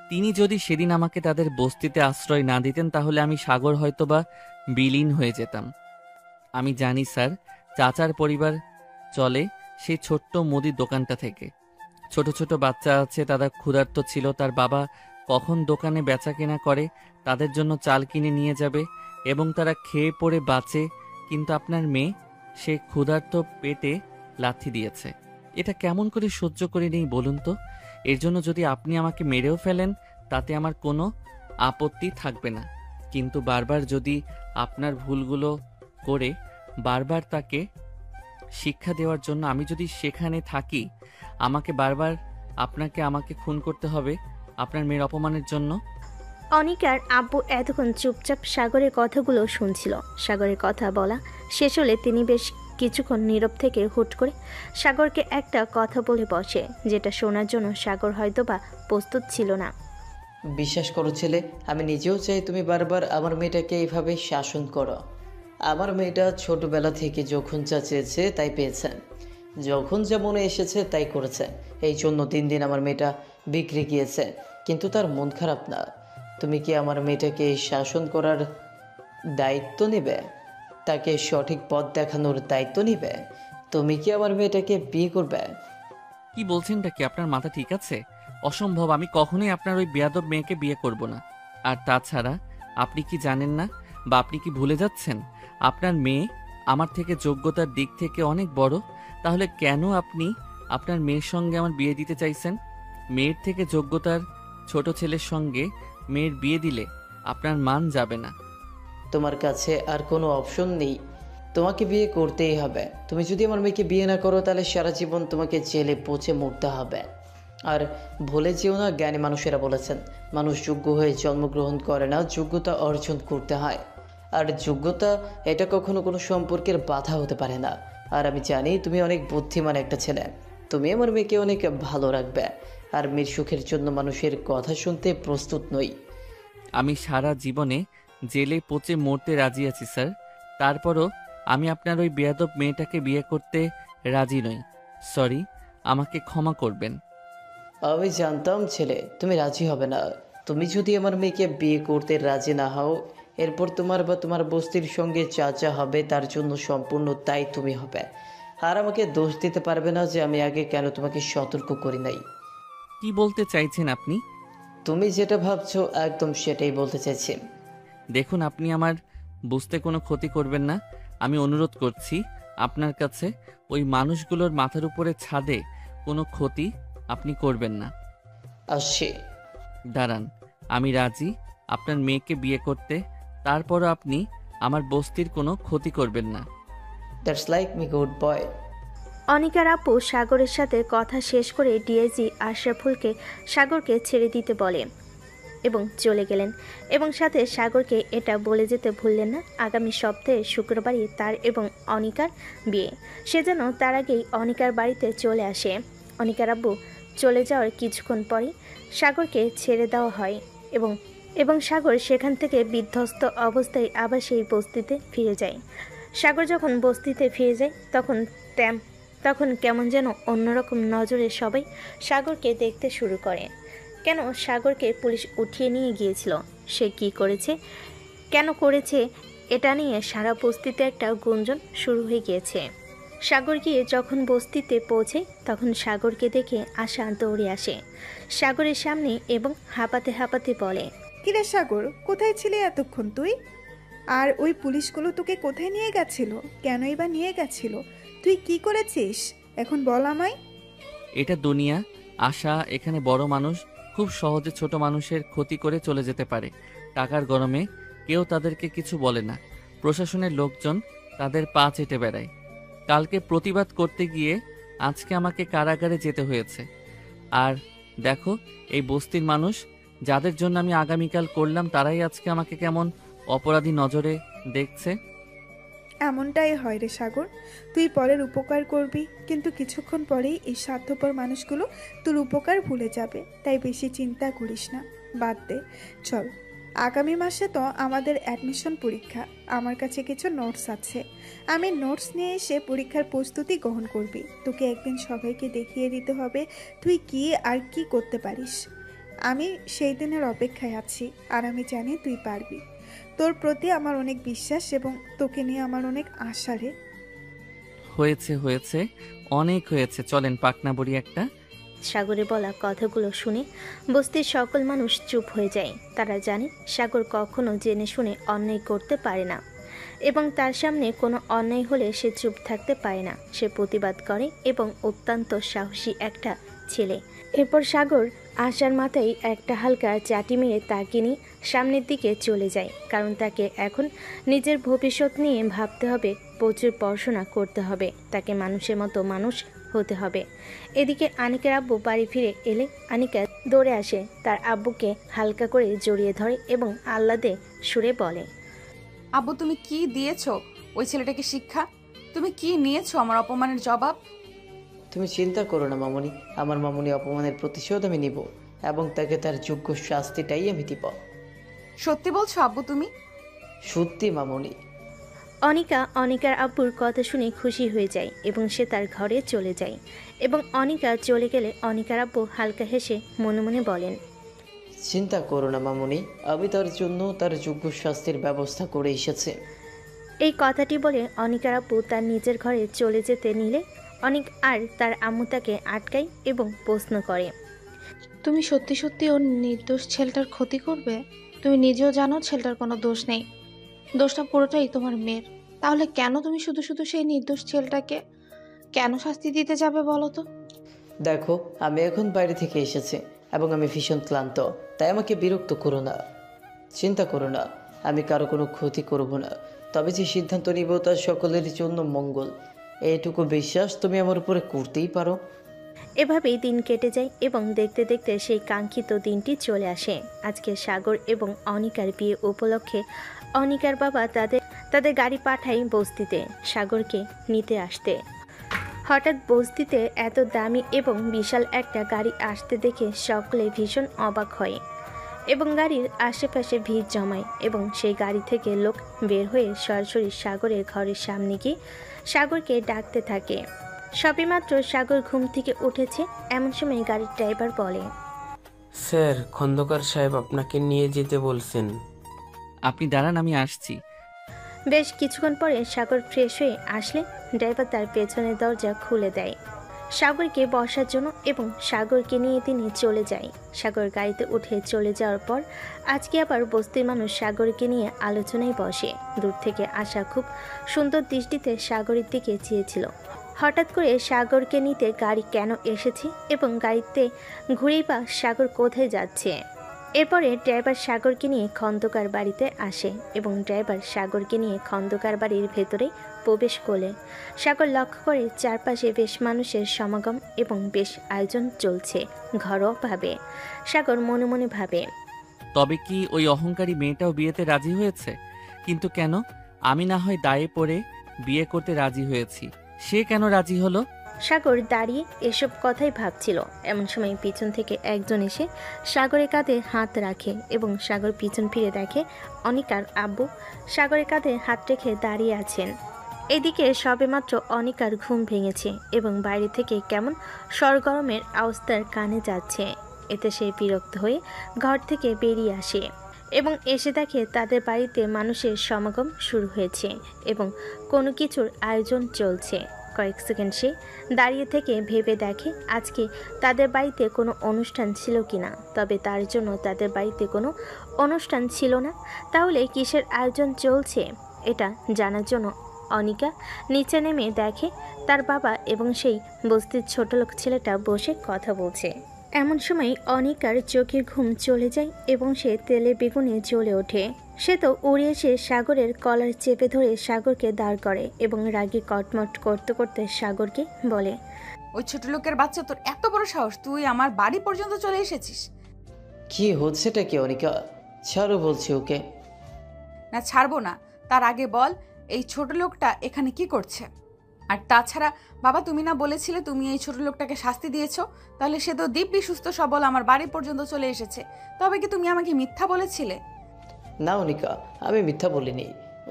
তিনি যদি সেদিন আমাকে তাদের বস্তিতে আশ্রয় না দিতেন তাহলে আমি সাগর হয়তোবা বিলীন হয়ে যেতাম। আমি জানি স্যার, চাচার পরিবার চলে সেই ছোট্ট মুদির দোকানটা থেকে। ছোট ছোট বাচ্চা আছে, তারা ক্ষুধার্ত ছিল। তার বাবা কখন দোকানে বেচা কেনা করে, তাদের জন্য চাল কিনে নিয়ে যাবে এবং তারা খেয়ে পড়ে বাঁচে। কিন্তু আপনার মেয়ে, সে ক্ষুধার্ত পেটে লাথি দিয়েছে। এটা কেমন করে সহ্য করে নেই বলুন তো? এর জন্য যদি আপনি আমাকে মেরেও ফেলেন তাতে আমার কোনো আপত্তি থাকবে না, কিন্তু বারবার যদি আপনার ভুলগুলো করে বারবার তাকে শিক্ষা দেওয়ার জন্য আমি যদি সেখানে থাকি, আমাকে বারবার আমাকে খুন করতে হবে আপনার মেয়ের অপমানের জন্য। অনিকার আব্বু এতক্ষণ চুপচাপ সাগরের কথাগুলো শুনছিল। সাগরের কথা বলা শেষ হলে তিনি বেশ কিছুক্ষণ নীরব থেকে হুট করে সাগরকে একটা কথা বলে বসে, যেটা শোনার জন্য সাগর হয়তোবা প্রস্তুত ছিল না। বিশ্বাস করো ছেলে, আমি নিজেও চাই তুমি বারবার আমার মেয়েটাকে এইভাবে শাসন করো। আমার মেয়েটা ছোটবেলা থেকে যখন যা চেয়েছে তাই পেয়েছে, যখন যা মনে এসেছে তাই করেছে। এই জন্য দিন দিন আমার মেয়েটা বিগড়ে গিয়েছে, কিন্তু তার মন খারাপ না। তুমি কি আমার মেয়েটাকে শাসন করার দায়িত্ব নেবে? তাকে সঠিক পথ দেখানোর দায়িত্ব নেবে? তুমি কি আমার মেয়েটাকে বিয়ে করবে? কি বলছেনটা কি? আপনার মাথা ঠিক আছে? অসম্ভব, আমি কখনোই আপনার ওই বেয়াদব মেয়েকে বিয়ে করব না। আর তাছাড়া আপনি কি জানেন না, বা আপনি কি ভুলে যাচ্ছেন, আপনার মেয়ে আমার থেকে যোগ্যতার দিক থেকে অনেক বড়। তাহলে কেন আপনি আপনার মেয়ের সঙ্গে আমার বিয়ে দিতে চাইছেন? মেয়ের থেকে যোগ্যতার ছোট ছেলের সঙ্গে মেয়ের বিয়ে দিলে আপনার মান যাবে না। তোমার কাছে আর কোনো অপশন নেই, তোমাকে বিয়ে করতেই হবে। তুমি যদি আমার মেয়েকে বিয়ে না করো তাহলে সারা জীবন তোমাকে জেলে পচে মরতে হবে। আর ভুলে যেও না, জ্ঞানী মানুষেরা বলেছেন মানুষ যোগ্য হয়ে জন্মগ্রহণ করে না, যোগ্যতা অর্জন করতে হয়। আর যোগ্যতা এটা কখনো কোনো সম্পর্কের বাধা হতে পারে না। আর আমি জানি তুমি অনেক বুদ্ধিমান একটা ছেলে, তুমি আমার মেয়েকে অনেক ভালো রাখবে। আর মেয়ের সুখের জন্য মানুষের কথা শুনতে প্রস্তুত নই। আমি সারা জীবনে জেলে পচে মরতে রাজি আছি স্যার, তারপরও আমি আপনার ওই বেয়াদব মেয়েটাকে বিয়ে করতে রাজি নই। সরি, আমাকে ক্ষমা করবেন। আমি জানতাম ছেলে তুমি রাজি হবে না। তুমি যদি আমার মেয়েকে বিয়ে করতে রাজি না হও, এরপর তোমার বা তোমার বস্তির সঙ্গে যা যা হবে তার জন্য সম্পূর্ণ তাই তুমি হবে। আর আমাকে দোষ দিতে পারবে না যে আমি আগে কেন তোমাকে সতর্ক করি নাই। কি বলতে চাইছেন আপনি? তুমি যেটা ভাবছো একদম সেটাই বলতে চাইছি। দেখুন, আপনি আমার বুঝতে কোনো ক্ষতি করবেন না। আমি অনুরোধ করছি আপনার কাছে, ওই মানুষগুলোর মাথার উপরে ছাদে কোনো ক্ষতি আপনি করবেন না। আসছি। দাঁড়ান, আমি রাজি আপনার মেয়েকে বিয়ে করতে, তারপরও আপনি আমার বস্তির কোনো ক্ষতি করবেন না। That's like me good boy. অনিকার আপু সাগরের সাথে কথা শেষ করে ডিআইজি আশরাফুলকে সাগরকে ছেড়ে দিতে বলে এবং চলে গেলেন। এবং সাথে সাগরকে এটা বলে যেতে ভুললেন না, আগামী সপ্তাহে শুক্রবারই তার এবং অনিকার বিয়ে। সে যেন তার আগেই অনিকার বাড়িতে চলে আসে। অনিকার আব্বু চলে যাওয়ার কিছুক্ষণ পরই সাগরকে ছেড়ে দেওয়া হয় এবং সাগর সেখান থেকে বিধ্বস্ত অবস্থায় আবার সেই বস্তিতে ফিরে যায়। সাগর যখন বস্তিতে ফিরে যায় তখন কেমন যেন অন্যরকম নজরে সবাই সাগরকে দেখতে শুরু করে। কেন সাগরকে পুলিশ উঠিয়ে নিয়ে গিয়েছিল, সে কি করেছে, কেন করেছে, এটা নিয়ে সারা বস্তিতে একটা গুঞ্জন শুরু হয়ে গিয়েছে। সাগর গিয়ে যখন বস্তিতে পৌঁছে তখন সাগরকে দেখে আশা দৌড়ে আসে সাগরের সামনে এবং হাঁপাতে হাঁপাতে বলে, কিরে সাগর, কোথায় ছিলি এতক্ষণ তুই? আর ওই পুলিশগুলো তোকে কোথায় নিয়ে গেছিল? কেনই বা নিয়ে গেছিল? তুই কি করেছিস এখন বল আমায়। এটা দুনিয়া আশা, এখানে বড় মানুষ খুব সহজে ছোট মানুষের ক্ষতি করে চলে যেতে পারে। টাকার গরমে কেউ তাদেরকে কিছু বলে না। প্রশাসনের লোকজন তাদের পা চেটে বেড়ায়। কালকে প্রতিবাদ করতে গিয়ে আজকে আমাকে কারাগারে যেতে হয়েছে। আর দেখো, এই বস্তির মানুষ যাদের জন্য আমি আগামীকাল করলাম তারাই আজকে আমাকে কেমন অপরাধী নজরে দেখছে। এমনটাই হয় রে সাগর, তুই পরের উপকার করবি কিন্তু কিছুক্ষণ পরেই এই স্বার্থপর মানুষগুলো তোর উপকার ভুলে যাবে। তাই বেশি চিন্তা করিস না, বাদ দে। চল আগামী মাসে তো আমাদের অ্যাডমিশন পরীক্ষা। আমার কাছে কিছু নোটস আছে, আমি নোটস নিয়ে এসে পরীক্ষার প্রস্তুতি গ্রহণ করবি। তোকে একদিন সবাইকে দেখিয়ে দিতে হবে তুই কি আর কি করতে পারিস। আমি সেই দিনের অপেক্ষায় আছি, আর আমি জানি তুই পারবি। তোর প্রতি আমার অনেক বিশ্বাস এবং তোকে নিয়ে আমার অনেক আশা রে। হয়েছে হয়েছে, অনেক হয়েছে, চলেন পাকনা বড়ি একটা। সাগরের বলা কথাগুলো শুনে বস্তির সকল মানুষ চুপ হয়ে যায়। তারা জানে সাগর কখনো জেনে শুনে অন্যায় করতে পারে না এবং তার সামনে কোনো অন্যায় হলে সে চুপ থাকতে পারে না, সে প্রতিবাদ করে এবং অত্যন্ত সাহসী একটা ছেলে। এরপর সাগর আশার মাথায় একটা হালকা চাটি মেরে তাকে নিয়ে সামনের দিকে চলে যায়, কারণ তাকে এখন নিজের ভবিষ্যৎ নিয়ে ভাবতে হবে, প্রচুর পড়াশোনা করতে হবে, তাকে মানুষের মতো মানুষ হতে হবে। এদিকে আনিকার আব্বু বাড়ি ফিরে এলে আনিকা দৌড়ে আসে, তার আব্বুকে হালকা করে জড়িয়ে ধরে এবং আহ্লাদে সুরে বলে, আব্বু তুমি কি দিয়েছো ওই ছেলেটাকে শিক্ষা? তুমি কি নিয়েছো আমার অপমানের জবাব? তুমি চিন্তা করো না মামুনি, আমার মামুনি অপমানের প্রতিশোধ আমি নিব এবং তাকে তার যোগ্য শাস্তিটাই আমি দিব। সত্যি বলছো আব্বু তুমি? সত্যি মামুনি। অনিকার আব্বুর কথা শুনে খুশি হয়ে যায় এবং সে তার ঘরে চলে যায়। এবং অনিকা চলে গেলে অনিকার আব্বু হালকা হেসে মনে মনে বলেন, চিন্তা করো না মামুনি, আমি তার জন্য তার যোগ্য শাস্তির ব্যবস্থা করে এসেছি। এই কথাটি বলে অনিকার আব্বু তার নিজের ঘরে চলে যেতে নিলে অনিক আর তার আম্মু তাকে আটকায় এবং প্রশ্ন করে, তুমি সত্যি সত্যি ওর নির্দোষ ছেলেটার ক্ষতি করবে? তুমি নিজেও জানো ছেলেটার কোনো দোষ নেই, দোষটা পুরোটাই তোমার মেয়ের। তাহলে কেন তুমি শুধু শুধু সেই নির্দোষ ছেলেটাকে কেন শাস্তি দিতে যাবে বলো তো? দেখো, আমি এখন বাইরে থেকে এসেছি এবং আমি ভীষণ ক্লান্ত, তাই আমাকে বিরক্ত করো না। চিন্তা করো না, আমি কারো কোনো ক্ষতি করব না, তবে যে সিদ্ধান্ত নিব তা সকলের জন্য মঙ্গল। এইটুকু বিশ্বাস তুমি আমার উপরে করতেই পারো। এভাবেই দিন কেটে যায় এবং দেখতে দেখতে সেই কাঙ্ক্ষিত দিনটি চলে আসে। আজকে সাগর এবং অনিকার বিয়ে উপলক্ষে অনিকার বাবা তাদের গাড়ি পাঠায় বস্তিতে সাগরকে নিতে আসতে। হঠাৎ বস্তিতে এত দামি এবং বিশাল একটা গাড়ি আসতে দেখে সকলে ভীষণ অবাক হয় এবং গাড়ির আশেপাশে ভিড় জমায় এবং সেই গাড়ি থেকে লোক বের হয়ে সরাসরি সাগরের ঘরের সামনে গিয়ে সাগরকে ডাকতে থাকে। সবেমাত্র সাগর ঘুম থেকে উঠেছে, এমন সময় গাড়ির ড্রাইভার বলে, স্যার, খন্দকার সাহেব আপনাকে নিয়ে যেতে বলছেন। আপনি দাঁড়ান, আমি আসছি। বেশ কিছুক্ষণ পরে সাগর ফ্রেশ হয়ে আসলে ড্রাইভার তার পেছনের দরজা খুলে দেয় সাগরকে বসার জন্য এবং সাগরকে নিয়ে তিনি চলে যায়। সাগর গাড়িতে উঠে চলে যাওয়ার পর আজকে আবার বস্তির মানুষ সাগরকে নিয়ে আলোচনায় বসে। দূর থেকে আসা খুব সুন্দর দৃষ্টিতে সাগরের দিকে চেয়েছিল। হঠাৎ করে সাগরকে নিতে গাড়ি কেন এসেছে এবং গাড়িতে ঘুরেই বা সাগর কোথায় যাচ্ছে। এরপরে ড্রাইভার সাগরকে নিয়ে খন্দকার বাড়িতে আসে এবং ড্রাইভার সাগরকে নিয়ে খন্দকার বাড়ির ভেতরে প্রবেশ করলে সাগর লক্ষ্য করে চারপাশে বেশ মানুষের সমাগম এবং বেশ আয়োজন চলছে ঘরোয়াভাবে। সাগর মনে মনে ভাবে, তবে কি ওই অহংকারী মেয়েটাও বিয়েতে রাজি হয়েছে? কিন্তু কেন? আমি না হয় দায়ে পড়ে বিয়ে করতে রাজি হয়েছি, সে কেন রাজি হলো? সাগর দাঁড়িয়ে এসব কথাই ভাবছিল, এমন সময় পিছন থেকে একজন এসে সাগরের কাঁধে হাত রাখে এবং সাগর পিছন ফিরে দেখে অনিকার আব্বু সাগরের কাঁধে হাত রেখে দাঁড়িয়ে আছেন। এদিকে সবেমাত্র অনিকার ঘুম ভেঙেছে এবং বাইরে থেকে কেমন সরগরমের আওয়াজ তার কানে যাচ্ছে। এতে সে বিরক্ত হয়ে ঘর থেকে বেরিয়ে আসে এবং এসে দেখে তাদের বাড়িতে মানুষের সমাগম শুরু হয়েছে এবং কোনো কিছুর আয়োজন চলছে। কয়েক সেকেন্ড সে দাঁড়িয়ে থেকে ভেবে দেখে আজকে তাদের বাড়িতে কোনো অনুষ্ঠান ছিল কিনা। তবে তার জন্য তাদের বাড়িতে কোনো অনুষ্ঠান ছিল না, তাহলে কিসের আয়োজন চলছে এটা জানার জন্য অনিকা নিচে নেমে দেখে তার বাবা এবং সেই বস্তির ছোটলোক ছেলেটা বসে কথা বলছে। এমন সময় অনিকার চোখে ঘুম চলে যায় এবং সে তেলে বেগুনে জ্বলে ওঠে। সে তো উড়ে এসে সাগরের কলার চেপে ধরে সাগরকে দাঁড় করে এবং রাগে কটমট করতে করতে সাগরকে বলে, ওই ছোট লোকের বাচ্চা, তোর এত বড় সাহস, তুই আমার বাড়ি পর্যন্ত চলে এসেছিস। কি হচ্ছেটা কি অনিকা? ছাড়ো বলছি ওকে। না ছাড়বো না, তার আগে বল এই ছোট লোকটা এখানে কি করছে? আর তাছাড়া বাবা, তুমি না বলেছিলে তুমি এই ছোট লোকটাকে শাস্তি দিয়েছো? তাহলে সে তো দিব্যি সুস্থ সবল আমার বাড়ি পর্যন্ত চলে এসেছে, তবে কি তুমি আমাকে মিথ্যা বলেছিলে? না অনিকা, আমি মিথ্যা বলিনি।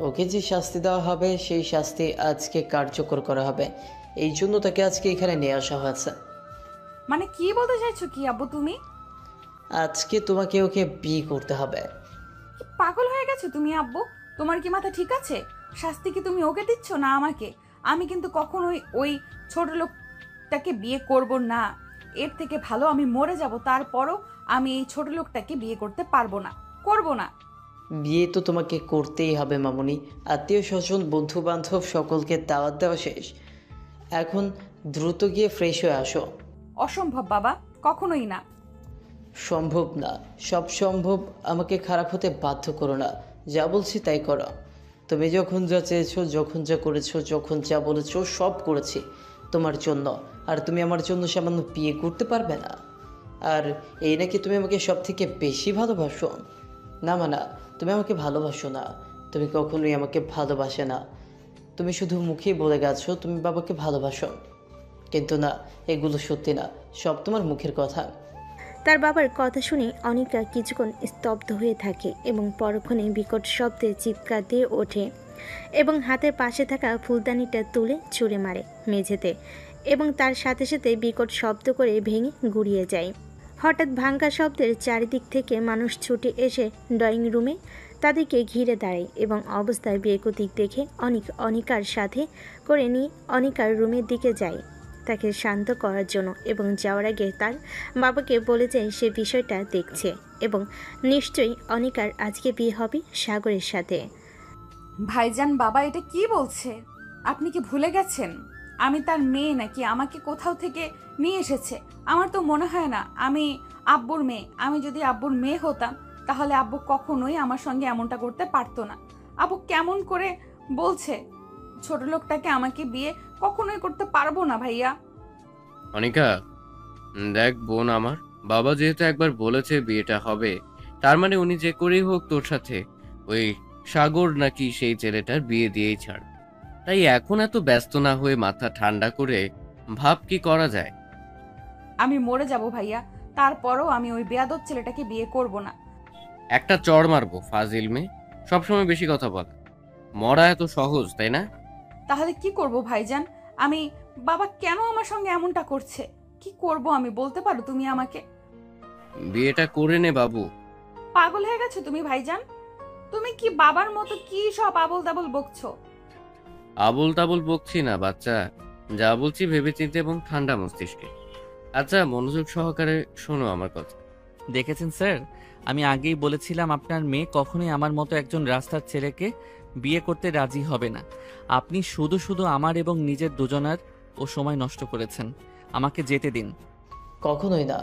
ওকে যে শাস্তি দেওয়া হবে সেই শাস্তি আজকে কার্যকর করা হবে, এই জন্য তাকে আজকে এখানে নিয়ে আসা হয়েছে। মানে কি বলতে চাইছো কি আব্বু তুমি? আজকে তোমাকে ওকে বিয়ে করতে হবে। কি পাগল হয়ে গেছো তুমি আব্বু? তোমার কি মাথা ঠিক আছে? শাস্তি কি তুমি ওকে দিচ্ছ না আমাকে? আমি কিন্তু কখনোই ওই ছোট লোকটাকে বিয়ে করব না। এর থেকে ভালো আমি মরে যাব, তারপরও আমি এই ছোট লোকটাকে বিয়ে করতে পারবো না, করব না। বিয়ে তো তোমাকে করতেই হবে মামুনি। আত্মীয় স্বজন বন্ধু বান্ধব সকলকে দাওয়াত দেওয়া শেষ, এখন দ্রুত গিয়ে ফ্রেশ হয়ে আসো। অসম্ভব বাবা, কখনোই না। সম্ভব না, সব সম্ভব। আমাকে খারাপ হতে বাধ্য করো না, যা বলছি তাই করো। তুমি যখন যা চেয়েছো, যখন যা করেছো, যখন যা বলেছো সব করেছি তোমার জন্য। আর তুমি আমার জন্য সামান্য বিয়ে করতে পারবে না? আর এই নাকি তুমি আমাকে সব থেকে বেশি ভালোবাসো? না মানা, তুমি আমাকে ভালোবাসো না, তুমি কখনোই আমাকে ভালোবাসে না। তুমি শুধু মুখেই বলে গেছো তুমি বাবাকে ভালোবাসো, কিন্তু না, এগুলো সত্যি না, সব তোমার মুখের কথা। তার বাবার কথা শুনে অনিকা কিছুক্ষণ স্তব্ধ হয়ে থাকে এবং পরক্ষণে বিকট শব্দে চিৎকার দিয়ে ওঠে এবং হাতের পাশে থাকা ফুলদানিটা তুলে ছুঁড়ে মারে মেঝেতে এবং তার সাথে সাথে বিকট শব্দ করে ভেঙে গুড়িয়ে যায়। হঠাৎ ভাঙ্গা শব্দের চারিদিক থেকে মানুষ ছুটে এসে ড্রয়িং রুমে তাদেরকে ঘিরে দাঁড়ায় এবং অবস্থায় বেগতিক দেখে অনিকার সাথে করে নিয়ে অনিকার রুমের দিকে যায় তাকে শান্ত করার জন্য এবং যাওয়ার আগে তার বাবাকে বলে যায় সে বিষয়টা দেখছে এবং নিশ্চয়ই অনিকার আজকে বিয়ে হবে সাগরের সাথে। ভাইজান বাবা এটা কি বলছে? আপনি কি ভুলে গেছেন আমি তার মেয়ে নাকি আমাকে কোথাও থেকে নিয়ে এসেছে? আমার তো মনে হয় না আমি আব্বুর মেয়ে। আমি যদি আব্বুর মেয়ে হতাম তাহলে আব্বু কখনোই আমার সঙ্গে এমনটা করতে পারতো না। আব্বু কেমন করে বলছে? ছোট লোকটাকে আমাকে বিয়ে কখনোই করতে পারবো না ভাইয়া। অনিকা, দেখ বোন আমার, বাবা যেহেতু একবার বলেছে বিয়েটা হবে, তার মানে উনি যে করেই হোক তোর সাথে ওই সাগর নাকি সেই ছেলেটার বিয়ে দিয়েই ছাড়। তাই এখন এত ব্যস্ত না হয়ে মাথা ঠান্ডা করে ভাব কি করা যায়। আমি মরে যাব ভাইয়া, তারপরও আমি ওই বেয়াদব ছেলেটাকে বিয়ে করব না। একটা চড় মারবো ফাজিল মেয়ে, সবসময় বেশি কথা বলে। মরা এত সহজ তাই না? তাহলে কি করব ভাইজান? আমি বাবা কেন আমার সঙ্গে এমনটা করছে? কি করব আমি বলতে পারো তুমি আমাকে? বিয়েটা করে নে বাবু। পাগল হয়ে গেছো তুমি ভাইজান? তুমি কি বাবার মতো কি সব আবল তাবল বকছো? আবল তাবল বকছি না বাচ্চা, যা বলছি ভেবেচিন্তে এবং ঠান্ডা মস্তিষ্কে। আচ্ছা মনোযোগ সহকারে শোনো আমার কথা। দেখেছেন স্যার, আমি আগেই বলেছিলাম আপনার মেয়ে কখনোই আমার মতো একজন রাস্তার ছেলেকে বিয়ে করতে রাজি হবে না। আপনি শুধু শুধু আমার এবং নিজের দুজনার ও সময় নষ্ট করেছেন। আমাকে যেতে দিন। কখনোই না,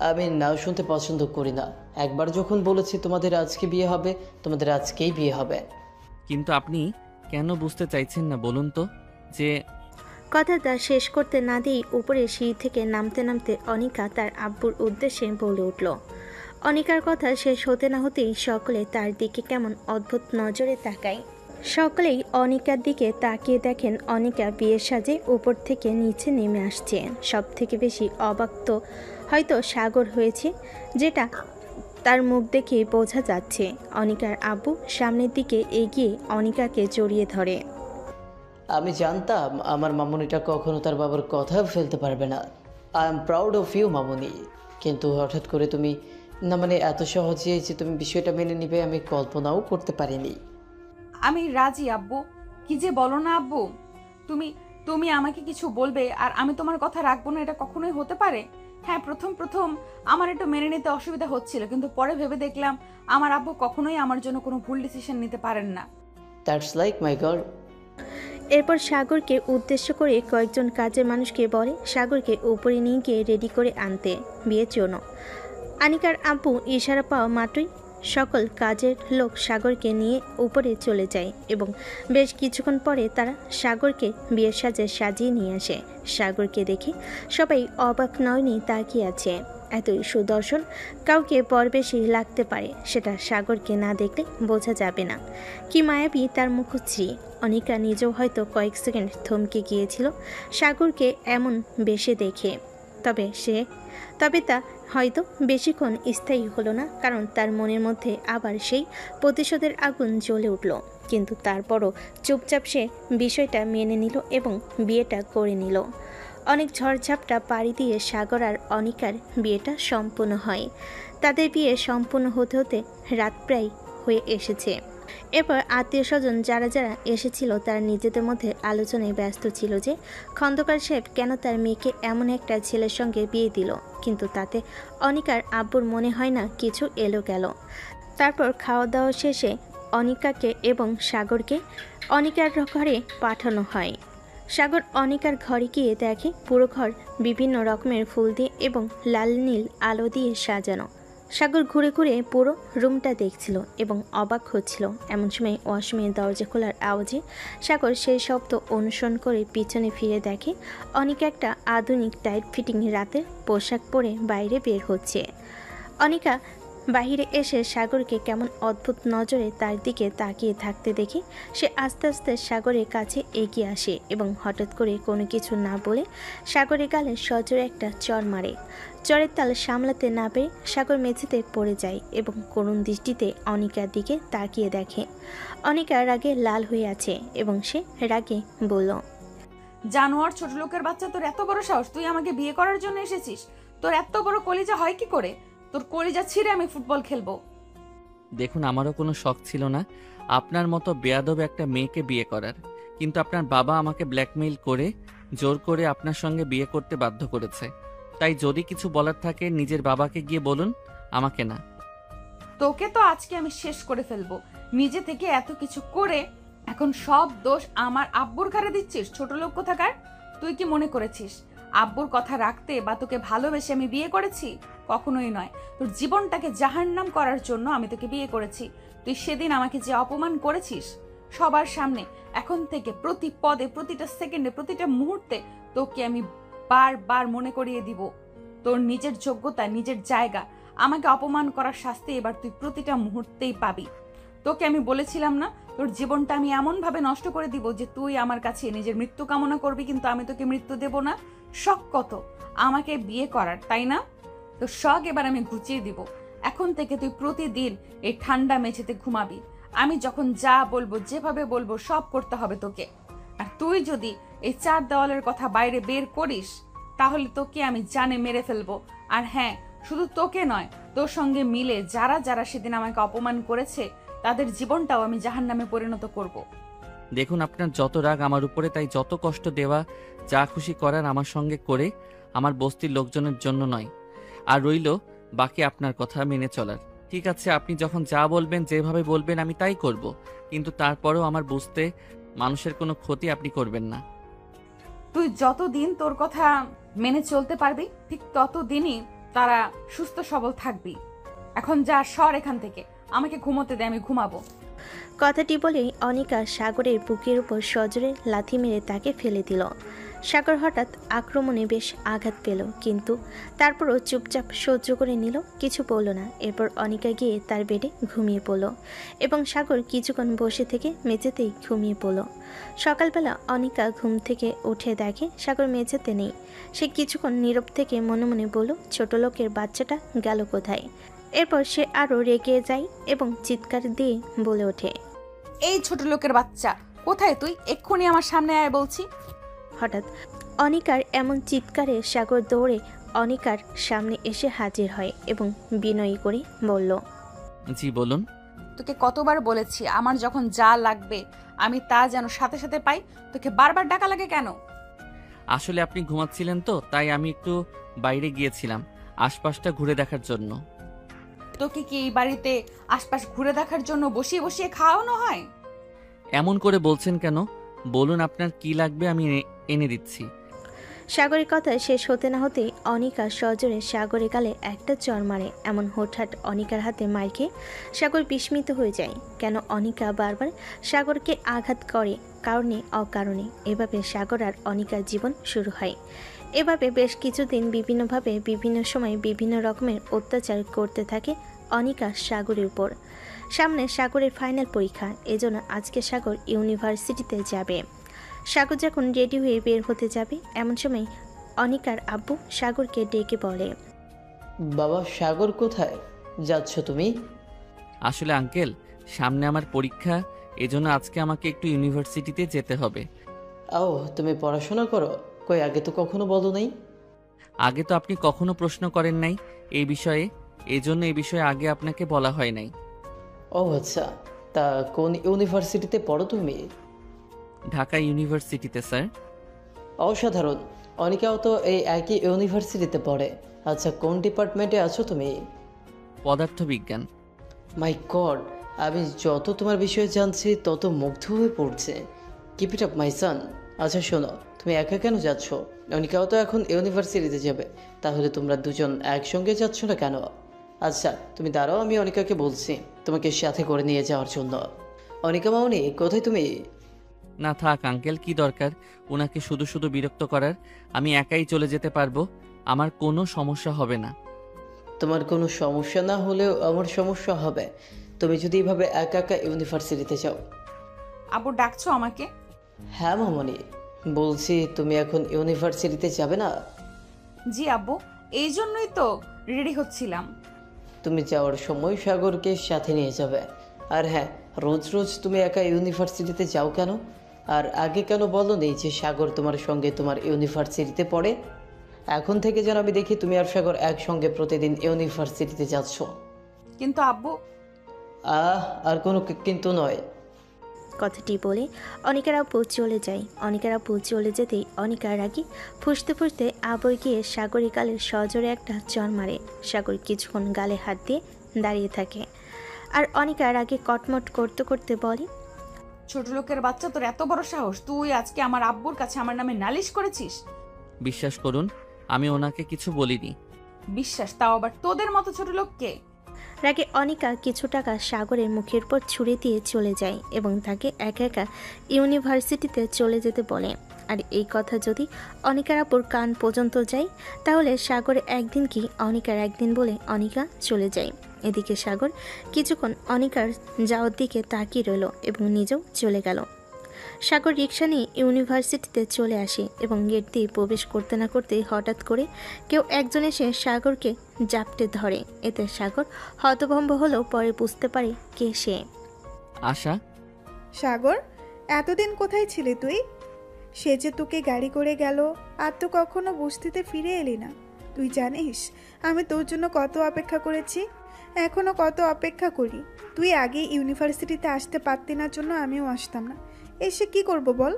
আমি না শুনতে পছন্দ করি না। একবার যখন বলেছি তোমাদের আজকে বিয়ে হবে, তোমাদের আজকেই বিয়ে হবে। কিন্তু আপনি কেন বুঝতে চাইছেন না বলুন তো যে কথাটা শেষ করতে না দিয়েই উপরে সিঁড়ি থেকে নামতে নামতে অনিকা তার আব্বুর উদ্দেশ্যে বলে উঠল। অনিকার কথা শেষ হতে না হতেই সকলে তার দিকে কেমন অদ্ভুত নজরে তাকায়। সকলেই অনিকার দিকে তাকিয়ে দেখেন অনিকা বিয়ের সাজে উপর থেকে নিচে নেমে আসছে। সব থেকে বেশি অবাক তো হয়তো সাগর হয়েছে, যেটা তার মুখ দেখেই বোঝা যাচ্ছে। অনিকার আব্বু সামনের দিকে এগিয়ে অনিকাকে জড়িয়ে ধরে। আমি জানতাম আমার মামুনিটা কখনো তার বাবার কথা ফেলতে পারবে না। I am proud of you মামুনি। কিন্তু হঠাৎ করে তুমি, না মানে এত সহজে যে তুমি বিষয়টা মেনে নিবে আমি কল্পনাও করতে পারিনি। আমি রাজি আব্বু। কি যে বলো না আব্বু, তুমি তুমি আমাকে কিছু বলবে আর আমি তোমার কথা রাখবো না, এটা কখনোই হতে পারে? হ্যাঁ, প্রথম আমার একটু মেনে নিতে অসুবিধা হচ্ছিল, কিন্তু পরে ভেবে দেখলাম আমার আব্বু কখনোই আমার জন্য কোনো ভুল ডিসিশন নিতে পারেন না। That's like my girl. এরপর সাগরকে উদ্দেশ্য করে কয়েকজন কাজের মানুষকে বলে সাগরকে উপরে নিয়ে গিয়ে রেডি করে আনতে বিয়ের জন্য। আনিকার আব্বু ইশারা পাওয়া মাত্রই সকল কাজের লোক সাগরকে নিয়ে উপরে চলে যায় এবং বেশ কিছুক্ষণ পরে তারা সাগরকে বিয়ের সাজে সাজিয়ে নিয়ে আসে। সাগরকে দেখে সবাই অবাক নয়নি তাকিয়ে আছে। এতই সুদর্শন কাউকে পরবেশী লাগতে পারে সেটা সাগরকে না দেখলে বোঝা যাবে না। কি মায়াবী তার মুখশ্রী। অনিকা নিজেও হয়তো কয়েক সেকেন্ড থমকে গিয়েছিল সাগরকে এমন বেশে দেখে, তবে তা হয়তো বেশিক্ষণ স্থায়ী হলো না, কারণ তার মনের মধ্যে আবার সেই প্রতিশোধের আগুন জ্বলে উঠল। কিন্তু তারপরও চুপচাপ সে বিষয়টা মেনে নিল এবং বিয়েটা করে নিল। অনেক ঝড়ঝাপটা পাড়ি দিয়ে সাগর আর অনিকার বিয়েটা সম্পূর্ণ হয়। তাদের বিয়ে সম্পূর্ণ হতে হতে রাত প্রায় হয়ে এসেছে। এরপর আত্মীয় স্বজন যারা যারা এসেছিল তারা নিজেদের মধ্যে আলোচনায় ব্যস্ত ছিল যে খন্দকার সাহেব কেন তার মেয়েকে এমন একটা ছেলের সঙ্গে বিয়ে দিল, কিন্তু তাতে অনিকার আব্বুর মনে হয় না কিছু এলো গেল। তারপর খাওয়া দাওয়া শেষে অনিকাকে এবং সাগরকে অনিকার ঘরে পাঠানো হয়। সাগর অনিকার ঘরে গিয়ে দেখে পুরো ঘর বিভিন্ন রকমের ফুল দিয়ে এবং লাল নীল আলো দিয়ে সাজানো। সাগর ঘুরে ঘুরে পুরো রুমটা দেখছিল এবং অবাক হচ্ছিল। এমন সময় ওয়াশরুমের দরজা খোলার আওয়াজে সাগর সেই শব্দ অনুসরণ করে পিছনে ফিরে দেখে অনিকা একটা আধুনিক টাইট ফিটিং রাতের পোশাক পরে বাইরে বের হচ্ছে। অনিকা বাহিরে এসে সাগরকে কেমন অদ্ভুত নজরে তার দিকে তাকিয়ে থাকতে দেখে সে আস্তে আস্তে সাগরের কাছে এগিয়ে আসে এবং হঠাৎ করে কোনো কিছু না বলে সাগরের গালে সজোরে একটা চড় মারে। চরের তাল সামলাতে না পেরে সাগর মেঝেতে পড়ে যায় এবং করুণ দৃষ্টিতে অনিকার দিকে তাকিয়ে দেখে অনিকা রাগে লাল হয়ে আছে এবং সে রাগে বলল, জানোয়ার ছোট লোকের বাচ্চা, তোর এত বড় সাহস, তুই আমাকে বিয়ে করার জন্য এসেছিস? তোর এত বড় কলিজা হয় কি করে? তোর কলিজা ছিঁড়ে আমি ফুটবল খেলবো। দেখুন, আমারও কোনো শখ ছিল না আপনার মতো বেয়াদব একটা মেয়েকে বিয়ে করার, কিন্তু আপনার বাবা আমাকে ব্ল্যাকমেইল করে জোর করে আপনার সঙ্গে বিয়ে করতে বাধ্য করেছে। তাই যদি কিছু বলার থাকে নিজের বাবাকে গিয়ে বলুন, আমাকে না। তোকে তো আজকে আমি শেষ করে ফেলবো। নিজে থেকে এত কিছু করে এখন সব দোষ আমার আব্বুর ঘাড়ে দিচ্ছিস? ছোট লোক কোথাকার! তুই কি মনে করেছিস আব্বুর কথা রাখতে বা তোকে ভালোবেসে আমি বিয়ে করেছি? কখনোই নয়। তোর জীবনটাকে জাহান্নাম করার জন্য আমি তোকে বিয়ে করেছি। তুই সেদিন আমাকে যে অপমান করেছিস সবার সামনে, এখন থেকে প্রতি পদে, প্রতিটা সেকেন্ডে, প্রতিটা মুহূর্তে তোকে আমি বারবার মনে করিয়ে দিব তোর নিজের যোগ্যতা, নিজের জায়গা। আমাকে অপমান করার শাস্তি এবার তুই প্রতিটা মুহূর্তেই পাবি। তোকে আমি বলেছিলাম না তোর জীবনটা আমি এমন ভাবে নষ্ট করে দিব যে তুই আমার কাছে নিজের মৃত্যু কামনা করবি, কিন্তু আমি তোকে মৃত্যু দেব না। শখ কত আমাকে বিয়ে করার, তাই না? তো শখ এবার আমি ঘুচিয়ে দিব। এখন থেকে তুই প্রতিদিন এই ঠান্ডা মেঝেতে ঘুমাবি। আমি যখন যা বলবো, যেভাবে বলবো, সব করতে হবে তোকে। আর তুই যদি এই 4 দেওয়ালের কথা বাইরে বের করিস তাহলে তোকে আমি জানে মেরে ফেলবো। আর হ্যাঁ, শুধু তোকে নয়, তোর সঙ্গে মিলে যারা যারা সেদিন আমাকে অপমান করেছে তাদের জীবনটাও আমি জাহান্নামে পরিণত করব। দেখুন, আপনার যত রাগ আমার উপরে, তাই যত কষ্ট দেওয়া, যা খুশি করার আমার সঙ্গে করে, আমার বস্তির লোকজনের জন্য নয়। আর রইল বাকি আপনার কথা মেনে চলার। ঠিক আছে, আপনি যখন যা বলবেন, যেভাবে বলবেন আমি তাই করব, কিন্তু তারপরেও আমার বুঝতে মানুষের কোনো ক্ষতি আপনি করবেন না। তুই যতদিন তোর কথা মেনে চলতে পারবি ঠিক ততদিনই তারা সুস্থ সবল থাকবি। এখন যা, সর এখান থেকে, আমাকে ঘুমোতে দে, আমি ঘুমাবো। কথাটি বলেই অনিকা সাগরের বুকের উপর সজোরে লাথি মেরে তাকে ফেলে দিল। সাগর হঠাৎ আক্রমণে বেশ আঘাত পেল, কিন্তু তারপরও চুপচাপ সহ্য করে নিল, কিছু বলল না। এরপর অনিকা গিয়ে তার বেডে ঘুমিয়ে পড়ল এবং সাগর কিছুক্ষণ বসে থেকে মেঝেতেই ঘুমিয়ে পড়ল। সকালবেলা অনিকা ঘুম থেকে উঠে দেখে সাগর মেঝেতে নেই। সে কিছুক্ষণ নীরব থেকে মনে মনে বলল, ছোট লোকের বাচ্চাটা গেল কোথায়? এরপর সে আরও রেগে যায় এবং চিৎকার দিয়ে বলে ওঠে, এই ছোট লোকের বাচ্চা, কোথায় তুই? এক্ষুনি আমার সামনে আয় বলছি। হঠাৎ অনিকার এমন চিৎকারে সাগর দৌড়ে অনিকার সামনে এসে হাজির হয় এবং বিনয়ী করে বলল, জি বলুন। তোকে কতবার বলেছি আমার যখন যা লাগবে আমি তা যেন সাথে সাথে পাই, তোকে বারবার ডাকা লাগে কেন? আসলে আপনি ঘুমাচ্ছিলেন তো, তাই আমি একটু বাইরে গিয়েছিলাম আশপাশটা ঘুরে দেখার জন্য। তোকে কি এই বাড়িতে আশপাশ ঘুরে দেখার জন্য বসিয়ে বসিয়ে খাওয়ানো হয়? এমন করে বলছেন কেন? বলুন আপনার কি লাগবে, আমি এনে দিচ্ছি। সাগরের কথা শেষ হতে না হতেই অনিকা সজোরে সাগরের গালে একটা চড় মারে। এমন হঠাৎ অনিকার হাতে মার খেয়ে সাগর বিস্মিত হয়ে যায়। কেন অনিকা বারবার সাগরকে আঘাত করে, কারণে অকারণে। এভাবে সাগর আর অনিকার জীবন শুরু হয়। এভাবে বেশ কিছুদিন বিভিন্নভাবে বিভিন্ন সময় বিভিন্ন রকমের অত্যাচার করতে থাকে অনিকা সাগরের উপর। সামনে সাগরের ফাইনাল পরীক্ষা, এজন্য আজকে সাগর ইউনিভার্সিটিতে যাবে। সাগর যখন রেডি হয়ে বের হতে যাবে এমন সময় অনিকার আব্বু সাগরকে ডেকে বলে, বাবা সাগর কোথায় যাচ্ছ তুমি? আসলে আঙ্কেল, সামনে আমার পরীক্ষা, এজন্য আজকে আমাকে একটু ইউনিভার্সিটিতে যেতে হবে। ও, তুমি পড়াশোনা করো? কই, আগে তো কখনো বলো নাই। আগে তো আপনি কখনো প্রশ্ন করেন নাই এই বিষয়ে, এজন্য এই বিষয়ে আগে আপনাকে বলা হয় নাই। ও আচ্ছা, তা কোন ইউনিভার্সিটিতে পড়ো তুমি? ঢাকা ইউনিভার্সিটিতে স্যার। অসাধারণ। অনিকাও তো এই একই ইউনিভার্সিটিতে পড়ে। আচ্ছা, কোন ডিপার্টমেন্টে আছো তুমি? পদার্থবিজ্ঞান। মাই গড, আমি যত তোমার বিষয়ে জানছি তত মুগ্ধ হয়ে পড়ছে। কিপ ইট আপ মাই সান। আচ্ছা শোনো, তুমি একা কেন যাচ্ছ? অনিকাও তো এখন ইউনিভার্সিটিতে যাবে, তাহলে তোমরা দুজন একসঙ্গে যাচ্ছ না কেন? আচ্ছা তুমি দাঁড়াও, আমি অনিকাকে বলছি তোমাকে সাথে করে নিয়ে যাওয়ার জন্য। অনিকা মামনি, কোথায় তুমি? না থাক আঙ্কেল, কি দরকার ওনাকে শুধু শুধু বিরক্ত করার। আমি একাই চলে যেতে পারবো, আমার কোনো সমস্যা হবে না। তোমার কোনো সমস্যা না হলেও আমার সমস্যা হবে তুমি যদি এভাবে একা একা ইউনিভার্সিটিতে যাও। আব্বু ডাকছো আমাকে? হ্যাঁ মামনি, বলছি তুমি এখন ইউনিভার্সিটিতে যাবে না? জি আব্বু, এই জন্যই তো রেডি হচ্ছিলাম। তুমি যাওয়ার সময় সাগরকে সাথে নিয়ে যাবে। আর হ্যাঁ, রোজ রোজ তুমি একা ইউনিভার্সিটিতে যাও কেন? আর আগে কেন বলো নি যে সাগর তোমার সঙ্গে তোমার ইউনিভার্সিটিতে পড়ে? এখন থেকে যেন আমি দেখি তুমি আর সাগর একসঙ্গে প্রতিদিন ইউনিভার্সিটিতে যাচ্ছ। কিন্তু আব্বু। আর কোনো কিন্তু নয়। কথাটি বলে অনিকার আপু চলে যায়। অনিকার আপু চলে যেতেই অনিকার রাগি ফুঁসতে ফুঁসতে আবই গিয়ে সাগরী গালের সজোরে একটা চর মারে। সাগর কিছুক্ষণ গালে হাত দিয়ে দাঁড়িয়ে থাকে আর অনিকার আগে কটমট করতে করতে বলে, ছোট লোকের বাচ্চা, তোর এত বড় সাহস, তুই আজকে আমার আব্বুর কাছে আমার নামে নালিশ করেছিস? বিশ্বাস করুন, আমি ওনাকে কিছু বলিনি। বিশ্বাস? তাও আবার তোদের মতো ছোট লোককে? রাগে অনিকা কিছু টাকা সাগরের মুখের উপর ছুঁড়ে দিয়ে চলে যায় এবং তাকে একা একা ইউনিভার্সিটিতে চলে যেতে বলে। আর এই কথা যদি অনিকার আপুর কান পর্যন্ত যায় তাহলে সাগর একদিন কি অনিকার একদিন বলে অনিকা চলে যায়। এদিকে সাগর কিছুক্ষণ অনিকার যাওয়ার দিকে তাকিয়ে রইল এবং নিজেও চলে গেল। সাগর রিক্সা নিয়ে ইউনিভার্সিটিতে চলে আসে এবং গেট দিয়ে প্রবেশ করতে না করতে হঠাৎ করে কেউ একজন এসে সাগরকে জাপটে ধরে। এতে সাগর হতভম্ব হলেও পরে বুঝতে পারে কে সে। আশা। সাগর, এতদিন কোথায় ছিলি তুই? সে যে তোকে গাড়ি করে গেল আর তো কখনো বস্তিতে ফিরে এলি না। তুই জানিস আমি তোর জন্য কত অপেক্ষা করেছি, এখনো কত অপেক্ষা করি। তুই আগে ইউনিভার্সিটিতে আসতে পারতি না জন্য আমিও আসতাম না। এসে কি করব বল?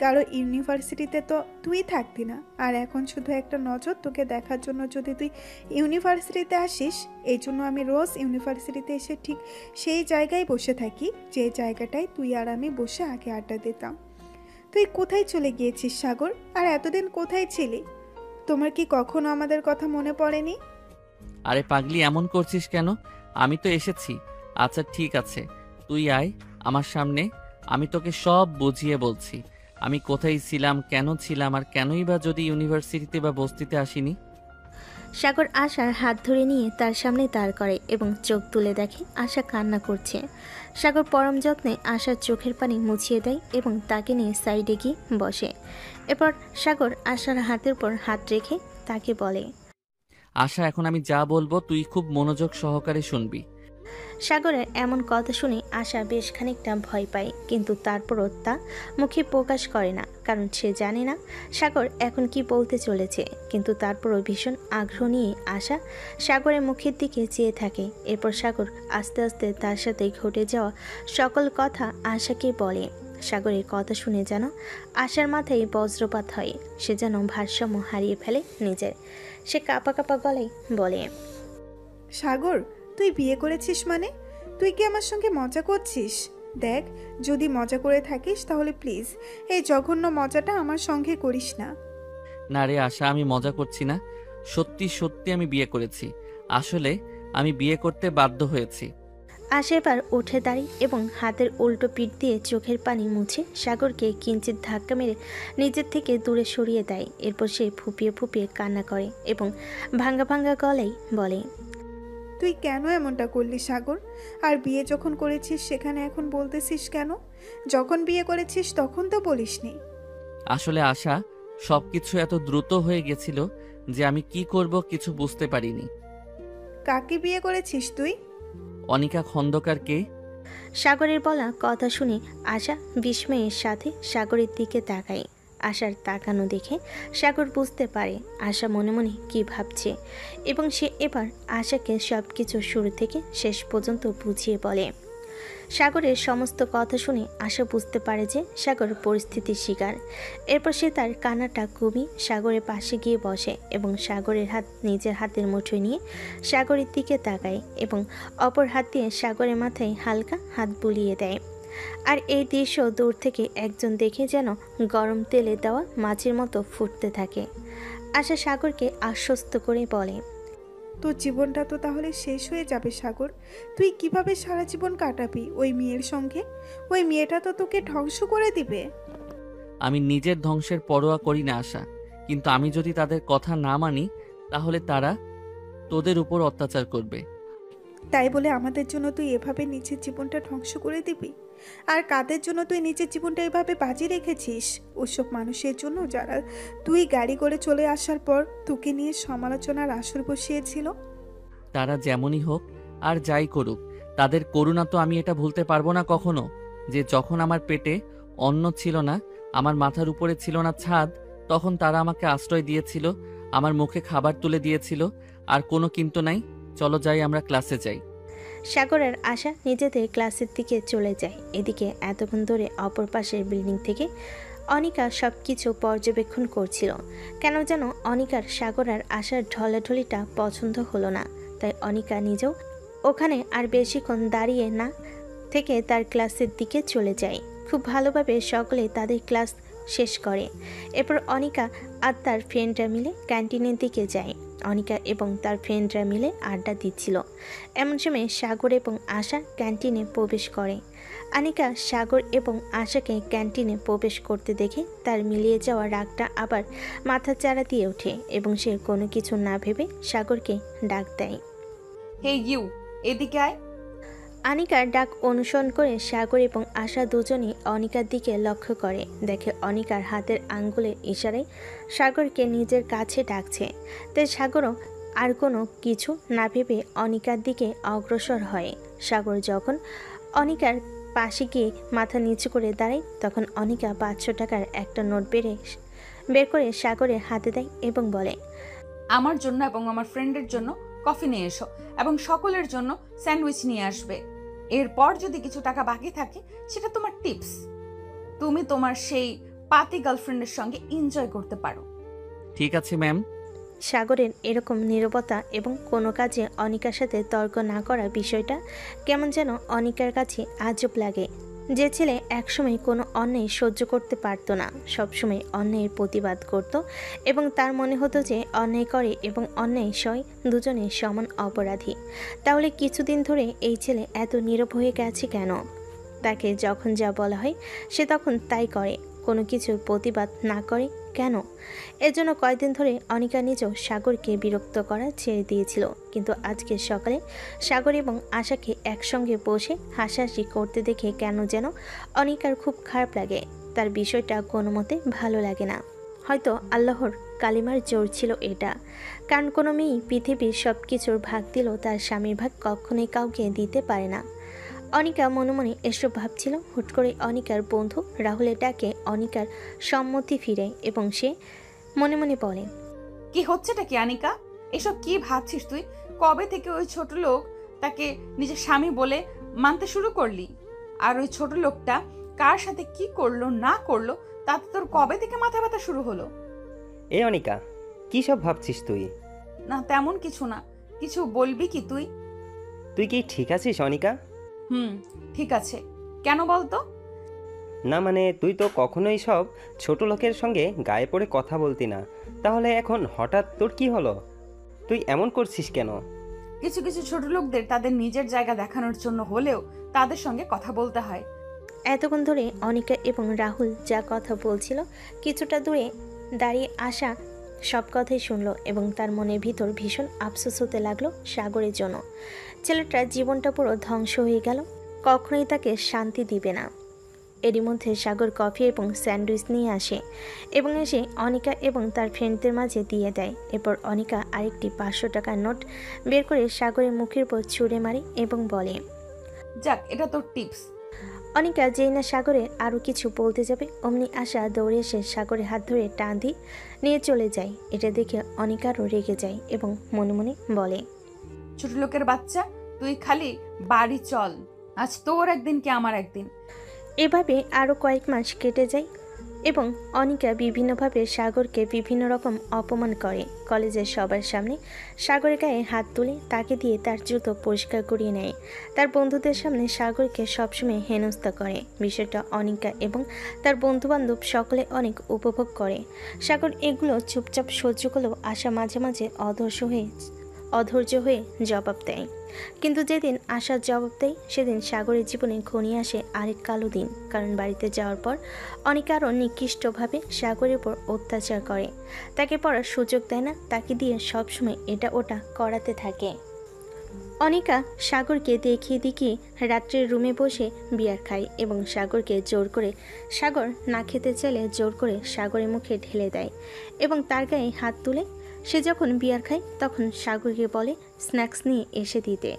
কারো ইউনিভার্সিটিতে তো তুই থাকতি না, আর এখন শুধু একটা নজর তোকে দেখার জন্য যদি তুই ইউনিভার্সিটিতে আসিস, এই জন্য আমি রোজ ইউনিভার্সিটিতে এসে ঠিক সেই জায়গায় বসে থাকি যে জায়গাটায় তুই আর আমি বসে আগে আড্ডা দিতাম। তুই কোথায় চলে গিয়েছিস সাগর? আর এতদিন কোথায় ছিলি? তোমার কি কখনো আমাদের কথা মনে পড়েনি? আরে পাগলি, এমন করছিস কেন? আমি তো এসেছি। আচ্ছা ঠিক আছে, তুই আয় আমার সামনে, আমি তোকে সব বুঝিয়ে বলছি আমি কোথায় ছিলাম, কেন ছিলাম, আর কেনই বা যদি ইউনিভার্সিটিতে বা বস্তিতে আসিনি। সাগর আশার হাত ধরে নিয়ে তার সামনে দাঁড় করে এবং চোখ তুলে দেখে আশা কান্না করছে। সাগর পরম যত্নে আশার চোখের পানি মুছিয়ে দেয় এবং তাকে নিয়ে সাইডে গিয়ে বসে। এরপর সাগর আশার হাতের উপর হাত রেখে তাকে বলে, আশা, এখন আমি যা বলবো তুই খুব মনোযোগ সহকারে শুনবি। সাগরের এমন কথা শুনে আশা বেশ খানিকটা ভয় পায়, কিন্তু তারপরও তা মুখে প্রকাশ করে না, কারণ সে জানে না সাগর এখন কি বলতে চলেছে। কিন্তু তারপরও ভীষণ আগ্রহ নিয়ে আশা সাগরের মুখের দিকে চেয়ে থাকে। এরপর সাগর আস্তে আস্তে তার সাথে ঘটে যাওয়া সকল কথা আশাকে বলে। সাগরের কথা শুনে যেন আশার মাথায় বজ্রপাত হয়, সে যেন ভারসাম্য হারিয়ে ফেলে নিজের। সে কাঁপা কাঁপা গলায় বলে, সাগর, তুই বিয়ে করেছিস মানে? তুই কি আমার সঙ্গে মজা করছিস? দেখ, যদি মজা করে থাকিস তাহলে প্লিজ এই জঘন্য মজাটা আমার সঙ্গে করিস না। না রে আশা, আমি মজা করছি না, সত্যি সত্যি আমি বিয়ে করেছি। আসলে আমি বিয়ে করতে বাধ্য হয়েছি। আশা এবার উঠে দাঁড়িয়ে এবং হাতের উল্টো পিঠ দিয়ে চোখের পানি মুছে সাগরকে কিঞ্চিত ধাক্কা মেরে নিজের থেকে দূরে সরিয়ে দেয়। এরপর সে ফুপিয়ে ফুপিয়ে কান্না করে এবং ভাঙ্গা ভাঙ্গা গলায় বলে, তুই কেন এমনটা করলি সাগর? আর বিয়ে যখন করেছিস সেখানে এখন বলতেছিস কেন? যখন বিয়ে করেছিস তখন তো বলিসনি। আসলে আশা, সবকিছু এত দ্রুত হয়ে গেছিল যে আমি কি করব কিছু বুঝতে পারিনি। কাকে বিয়ে করেছিস তুই? অনিকা খন্দকারকে। সাগরের বলা কথা শুনে আশা বিস্ময়ের সাথে সাগরের দিকে তাকায়। আশার তাকানো দেখে সাগর বুঝতে পারে আশা মনে মনে কী ভাবছে এবং সে এবার আশাকে সব কিছু শুরু থেকে শেষ পর্যন্ত বুঝিয়ে বলে। সাগরের সমস্ত কথা শুনে আশা বুঝতে পারে যে সাগর পরিস্থিতির শিকার। এরপর সে তার কান্নাটা কমিয়ে সাগরের পাশে গিয়ে বসে এবং সাগরের হাত নিজের হাতের মুঠোয় নিয়ে সাগরের দিকে তাকায় এবং অপর হাত দিয়ে সাগরের মাথায় হালকা হাত বুলিয়ে দেয়। আর এই দৃশ্য দূর থেকে একজন দেখে যেন গরম তেলে দেওয়া মাছের মতো ফুটতে থাকে। আশা সাগরকে আশ্বস্ত করে বলে, তোর জীবনটা তো তাহলে শেষ হয়ে যাবে সাগর। তুই কিভাবে সারা জীবন কাটাবি ওই মেয়ের সঙ্গে? ওই মেয়েটা তো তোকে ধ্বংস করে দিবে। আমি নিজের ধ্বংসের পরোয়া করি না আশা, কিন্তু আমি যদি তাদের কথা না মানি তাহলে তারা তোদের উপর অত্যাচার করবে। তাই বলে আমাদের জন্য তুই এভাবে নিজের জীবনটা ধ্বংস করে দিবি? আর কাদের জন্য তুই নিজের জীবনটা এভাবে বাজি রেখেছিস? ওসব মানুষের জন্য যারা তুই গাড়ি করে চলে আসার পর তোকে নিয়ে সমালোচনার আসর বসিয়েছিল। তারা যেমনই হোক আর যাই করুক, তাদের করুণা তো আমি এটা ভুলতে পারবো না কখনো। যে যখন আমার পেটে অন্ন ছিল না, আমার মাথার উপরে ছিল না ছাদ, তখন তারা আমাকে আশ্রয় দিয়েছিল, আমার মুখে খাবার তুলে দিয়েছিল। আর কোনো কিন্তু নাই। চলো যাই, আমরা ক্লাসে যাই। সাগর আর আশা নিজেদের ক্লাসের দিকে চলে যায়। এদিকে এতক্ষণ ধরে অপর পাশের বিল্ডিং থেকে অনিকা সব কিছু পর্যবেক্ষণ করছিল। কেন যেন অনিকার সাগর আর আশার ঢলাঢলিটা পছন্দ হলো না। তাই অনিকা নিজেও ওখানে আর বেশিক্ষণ দাঁড়িয়ে না থেকে তার ক্লাসের দিকে চলে যায়। খুব ভালোভাবে সকলে তাদের ক্লাস শেষ করে। এরপর অনিকা আর তার ফ্রেন্ডরা মিলে ক্যান্টিনের দিকে যায়। অনিকা এবং তার ফ্রেন্ডরা মিলে আড্ডা দিচ্ছিল। এমন সময় সাগর এবং আশা ক্যান্টিনে প্রবেশ করে। অনিকা সাগর এবং আশাকে ক্যান্টিনে প্রবেশ করতে দেখে তার মিলিয়ে যাওয়া রাগটা আবার মাথা চাড়া দিয়ে ওঠে এবং সে কোনো কিছু না ভেবে সাগরকে ডাক দেয়। হে ইউ, এদিকে আয়। অনিকার ডাক অনুসরণ করে সাগর এবং আশা দুজনই অনিকার দিকে লক্ষ্য করে। দেখে অনিকার হাতের আঙ্গুলের ইশারায় সাগরকে নিজের কাছে ডাকছে। তাই সাগরও আর কোনো কিছু না ভেবে অনিকার দিকে অগ্রসর হয়। সাগর যখন অনিকার পাশে গিয়ে মাথা নিচু করে দাঁড়ায়, তখন অনিকা 500 টাকার একটা নোট বের করে সাগরের হাতে দেয় এবং বলে, আমার জন্য এবং আমার ফ্রেন্ডের জন্য কফি নিয়ে এসো এবং সকলের জন্য স্যান্ডউইচ নিয়ে আসবে। এরপর যদি কিছু টাকা বাকি থাকে সেটা তোমার টিপস। তুমি তোমার সেই পাতি গার্লফ্রেন্ডের সঙ্গে এনজয় করতে পারো। ঠিক আছে ম্যাম। সাগরের এরকম নীরবতা এবং কোনো কাজে অনিকার সাথে তর্ক না করা বিষয়টা কেমন যেন অনিকার কাছে আজব লাগে। যে ছেলে একসময় কোনো অন্যায় সহ্য করতে পারত না, সবসময় অন্যায়ের প্রতিবাদ করত এবং তার মনে হতো যে অন্যায় করে এবং অন্যায় সয় দুজনে সমান অপরাধী, তাহলে কিছুদিন ধরে এই ছেলে এত নীরব হয়ে গেছে কেন? তাকে যখন যা বলা হয় সে তখন তাই করে, কোনো কিছুর প্রতিবাদ না করে কেন? এজন্য কয়েকদিন ধরে অনিকা নিজেও সাগরকে বিরক্ত করা ছেড়ে দিয়েছিল। কিন্তু আজকে সকালে সাগর এবং আশাকে একসঙ্গে বসে হাসাহাসি করতে দেখে কেন যেন অনিকার খুব খারাপ লাগে। তার বিষয়টা কোনো মতে ভালো লাগে না। হয়তো আল্লাহর কালিমার জোর ছিল এটা, কারণ কোনো মেয়েই পৃথিবীর সব কিছুর ভাগ দিলেও তার স্বামীর ভাগ কখনোই কাউকে দিতে পারে না। অনিকা মনে মনে এসব ভাবছিল। হুট করে অনিকার বন্ধু রাহুলের ডাকে অনিকার সম্মতি ফিরে এবং সে মনে মনে বলে, কি হচ্ছেটা কি অনিকা? এসব কি ভাবছিস তুই? কবে থেকে ওই ছোট লোক তাকে নিজের স্বামী বলে মানতে শুরু করলি? আর ওই ছোট লোকটা কার সাথে কি করলো না করলো তাতে তোর কবে থেকে মাথা ব্যথা শুরু হলো? এ অনিকা, কি সব ভাবছিস তুই? না তেমন কিছু না। কিছু বলবি কি তুই? তুই কি ঠিক আছিস অনিকা? ঠিক আছে। কেন বলতো? না মানে তুই তো কখনোই সব ছোট লোকের সঙ্গে গায়ে পড়ে কথা বলতি না, তাহলে এখন হঠাৎ তোর কি হলো? তুই এমন করছিস কেন? কিছু কিছু ছোট লোকদের তাদের নিজের জায়গা দেখানোর জন্য হলেও তাদের সঙ্গে কথা বলতে হয়। এতক্ষণ ধরে অনিকা এবং রাহুল যা কথা বলছিল কিছুটা দূরে দাঁড়িয়ে আসা সব কথাই শুনলো এবং তার মনের ভিতর ভীষণ আফসোস হতে লাগলো সাগরের জন্য। ছেলেটার জীবনটা পুরো ধ্বংস হয়ে গেল, কখনোই তাকে শান্তি দিবে না। এরই মধ্যে সাগর কফি এবং স্যান্ডউইচ নিয়ে আসে এবং এসে অনিকা এবং তার ফ্রেন্ডদের মাঝে দিয়ে দেয়। এরপর অনিকা আরেকটি 500 টাকার নোট বের করে সাগরের মুখের উপর ছুঁড়ে মারে এবং বলে, যাক, এটা তোর টিপস। অনিকা যেই না সাগরে আরও কিছু বলতে যাবে অমনি আশা দৌড়ে এসে সাগরের হাত ধরে টান দিয়ে নিয়ে চলে যায়। এটা দেখে অনিকারও রেগে যায় এবং মনে মনে বলে, ছোট লোকের বাচ্চা, তুই খালি বাড়ি চল, আজ তোর একদিন কি আমার একদিন। এভাবে আরও কয়েক মাস কেটে যায় এবং অনিকা বিভিন্নভাবে সাগরকে বিভিন্ন রকম অপমান করে। কলেজের সবার সামনে সাগরের গায়ে হাত তুলে তাকে দিয়ে তার জুতো পরিষ্কার করিয়ে নেয়। তার বন্ধুদের সামনে সাগরকে সবসময় হেনস্থা করে। বিষয়টা অনিকা এবং তার বন্ধুবান্ধব সকলে অনেক উপভোগ করে। সাগর এগুলো চুপচাপ সহ্য করলেও আশা মাঝে মাঝে অধৈর্য হয়ে জবাব দেয়। কিন্তু যেদিন আশার জবাব দেয় সেদিন সাগরের জীবনে ঘনিয়ে আসে আরেক কালো দিন। কারণ বাড়িতে যাওয়ার পর অনিকা আরও নিকৃষ্টভাবে সাগরের উপর অত্যাচার করে। তাকে পড়ার সুযোগ দেয় না, তাকে দিয়ে সবসময় এটা ওটা করাতে থাকে। অনিকা সাগরকে দেখিয়ে দেখিয়ে রাত্রের রুমে বসে বিয়ার খায় এবং সাগরকে জোর করে, সাগর না খেতে চাইলে জোর করে সাগরের মুখে ঢেলে দেয় এবং তার গায়ে হাত তুলে সে যখন বিয়ার খায় তখন সাগরকে বলে স্ন্যাক্স নিয়ে এসে দিতে।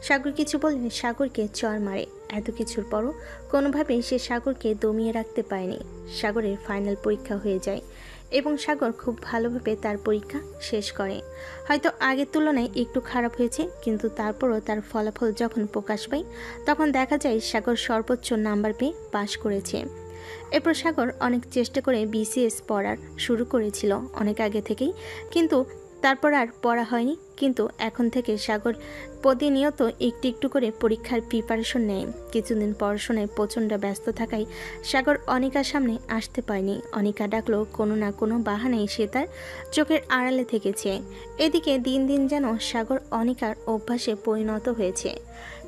সাগর কিছু বললে সাগরকে চড় মারে। এত কিছুর পরও কোনোভাবেই সে সাগরকে দমিয়ে রাখতে পারেনি। সাগরের ফাইনাল পরীক্ষা হয়ে যায় এবং সাগর খুব ভালোভাবে তার পরীক্ষা শেষ করে। হয়তো আগের তুলনায় একটু খারাপ হয়েছে, কিন্তু তারপরও তার ফলাফল যখন প্রকাশ পায় তখন দেখা যায় সাগর সর্বোচ্চ নাম্বার পেয়ে পাশ করেছে। এরপর সাগর অনেক চেষ্টা করে বিসিএস পড়ার শুরু করেছিল অনেক আগে থেকেই, কিন্তু তারপর আর পড়া হয়নি। কিন্তু এখন থেকে সাগর প্রতিনিয়ত একটু একটু করে পরীক্ষার প্রিপারেশন নেয়। কিছুদিন পড়াশোনায় প্রচণ্ড ব্যস্ত থাকায় সাগর অনিকার সামনে আসতে পারেনি। অনিকা ডাকলেও কোনো না কোনো বাহানায় সে তার চোখের আড়ালে থেকেছে। এদিকে দিন দিন যেন সাগর অনিকার অভ্যাসে পরিণত হয়েছে।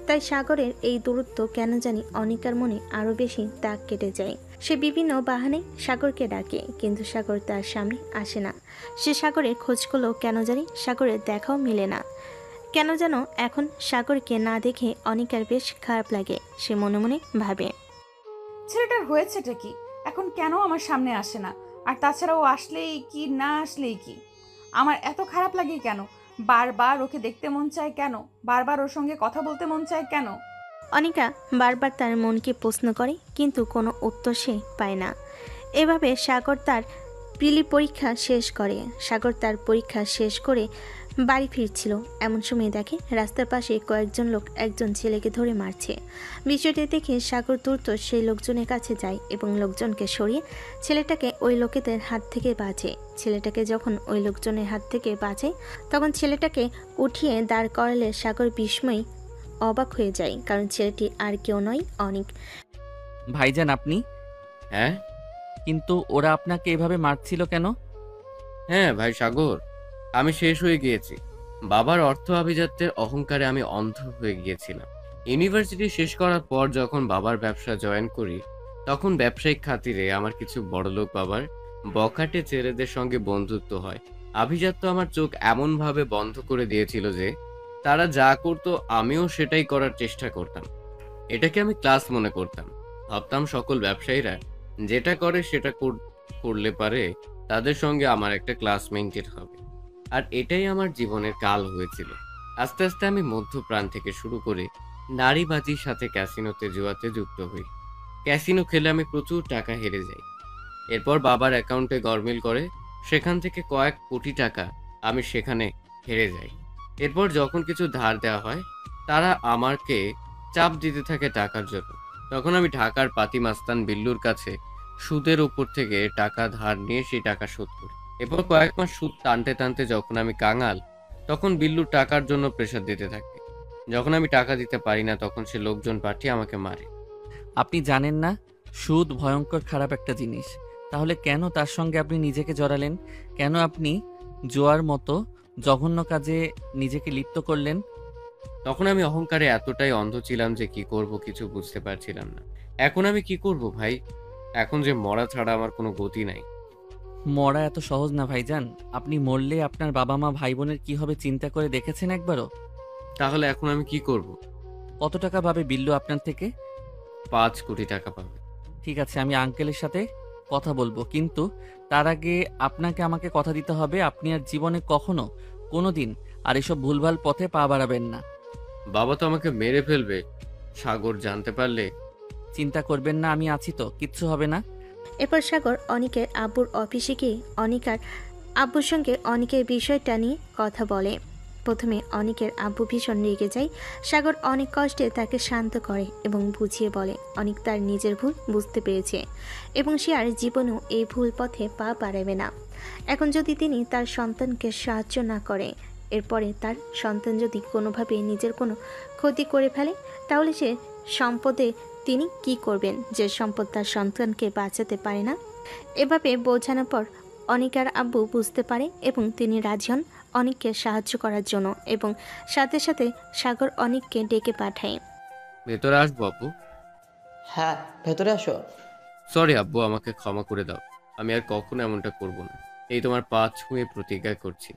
তাই সাগরের এই দূরত্ব কেন জানি অনিকার মনে আরও বেশি দাগ কেটে যায়। সে বিভিন্ন বাহানে সাগরকে ডাকে, কিন্তু সাগর তার সামনে আসে না। সে সাগরের খোঁজ করলেও কেন জানি সাগরের দেখাও মিলে না। কেন যেন এখন সাগরকে না দেখে অনিকার বেশ খারাপ লাগে। সে মনে মনে ভাবে, ছেলেটার হয়েছেটা কি, এখন কেন আমার সামনে আসে না? আর তাছাড়া ও আসলেই কি, না আসলেই কি, আমার এত খারাপ লাগে কেন? বারবার ওকে দেখতে মন চায় কেন? বারবার ওর সঙ্গে কথা বলতে মন চায় কেন? অনিকা বারবার তার মনকে প্রশ্ন করে, কিন্তু কোনো উত্তর সে পায় না। এভাবে সাগর তার প্রিলি পরীক্ষা শেষ করে। সাগর তার পরীক্ষা শেষ করে বাড়ি ফিরছিল, এমন সময় দেখে রাস্তার পাশে কয়েকজন লোক একজন ছেলেকে ধরে মারছে। বিষয়টি দেখে সাগর দ্রুত সেই লোকজনের কাছে যায় এবং লোকজনকে সরিয়ে ছেলেটাকে ওই লোকেদের হাত থেকে বাঁচে। ছেলেটাকে যখন ওই লোকজনের হাত থেকে বাঁচে তখন ছেলেটাকে উঠিয়ে দাঁড় করালে সাগর বিস্ময় অবাক হয়ে যায়, কারণ ছেলেটি আর কেউ নয়, অনিক। ভাইজান আপনি? হ্যাঁ কিন্তু ওরা আপনাকে এভাবে মারছিল কেন? হ্যাঁ ভাই সাগর, আমি শেষ হয়ে গিয়েছি। বাবার অর্থ আভিজাত্যের অহংকারে আমি অন্ধ হয়ে গিয়েছিলাম। ইউনিভার্সিটি শেষ করার পর যখন বাবার ব্যবসা জয়েন করি, তখন ব্যবসায়িক খাতিরে আমার কিছু বড়লোক বাবার বখাটে ছেলেদের সঙ্গে বন্ধুত্ব হয়। আভিজাত্য আমার চোখ এমনভাবে বন্ধ করে দিয়েছিল যে তারা যা করতো আমিও সেটাই করার চেষ্টা করতাম। এটাকে আমি ক্লাস মনে করতাম। ভাবতাম সকল ব্যবসায়ীরা যেটা করে সেটা করলে পারে তাদের সঙ্গে আমার একটা ক্লাস মেইনটেন হবে। আর এটাই আমার জীবনের কাল হয়েছিল। আস্তে আস্তে আমি মধ্যপ্রাণ থেকে শুরু করে নারীবাজির সাথে ক্যাসিনোতে জুয়াতে যুক্ত হই। ক্যাসিনো খেলে আমি প্রচুর টাকা হেরে যাই। এরপর বাবার অ্যাকাউন্টে গরমিল করে সেখান থেকে কয়েক কোটি টাকা আমি সেখানে হেরে যাই। এরপর যখন কিছু ধার দেওয়া হয় তারা আমাকে চাপ দিতে থাকে টাকার জন্য। তখন আমি ঢাকার পাতি মাস্তান বিল্লুর কাছে সুদের উপর থেকে টাকা ধার নিয়ে সেই টাকা শোধ করি। এরপর কয়েক মাস সুদ টানতে টানতে যখন আমি কাঙাল, তখন বিল্লু টাকার জন্য প্রেশার দিতে থাকে। যখন আমি টাকা দিতে পারি না তখন সে লোকজন পাঠিয়ে আমাকে মারে। আপনি জানেন না সুদ ভয়ঙ্কর খারাপ একটা জিনিস? তাহলে কেন তার সঙ্গে আপনি নিজেকে জড়ালেন? কেন আপনি জোয়ার মতো জঘন্য কাজে নিজেকে লিপ্ত করলেন? তখন আমি অহংকারে এতটাই অন্ধ ছিলাম যে কি করব কিছু বুঝতে পারছিলাম না। এখন আমি কি করব ভাই? এখন যে মরা ছাড়া আমার কোনো গতি নাই। মরা এত সহজ না ভাইজান। আপনি মরলে আপনার বাবা মা ভাই বোনের কি হবে চিন্তা করে দেখেছেন একবারও? তাহলে এখন আমি কি করব? কত টাকা পাবে বিল্লু আপনার থেকে? 5 কোটি টাকা পাবে। ঠিক আছে, আমি আঙ্কেলের সাথে কথা বলবো, কিন্তু তার আগে আপনাকে আমাকে কথা দিতে হবে আপনি আর জীবনে কখনো কোনোদিন আর এসব ভুলভাল পথে পা বাড়াবেন না। বাবা তো আমাকে মেরে ফেলবে সাগর জানতে পারলে। চিন্তা করবেন না, আমি আছি তো, কিচ্ছু হবে না। এরপর সাগর অনিকের আব্বুর অফিসে গিয়ে অনিকার আব্বুর সঙ্গে অনিকের বিষয়টা নিয়ে কথা বলে। প্রথমে অনিকের আব্বু ভীষণ রেগে যায়। সাগর অনেক কষ্টে তাকে শান্ত করে এবং বুঝিয়ে বলে অনিক তার নিজের ভুল বুঝতে পেরেছে এবং সে আর জীবনেও এই ভুল পথে পা বাড়াবে না। এখন যদি তিনি তার সন্তানকে সাহায্য না করে, এরপরে তার সন্তান যদি কোনোভাবে নিজের কোনো ক্ষতি করে ফেলে, তাহলে সে সম্পদে তিনি কি করবেন, যে সম্পদ তার সন্তানকে বাঁচাতে পারে না। এভাবে বোঝানোর পর অনিকার আব্বু বুঝতে পারে এবং তিনি রাজি হন অনিককে সাহায্য করার জন্য এবং সাথে সাথে সাগর অনিককে ডেকে পাঠায়। ভেতরে আসবো আব্বু? হ্যাঁ, ভেতরে আসো। সরি আব্বু, আমাকে ক্ষমা করে দাও। আমি আর কখনো এমনটা করব না। এই তোমার পা ছুঁয়ে প্রতিজ্ঞা করছি।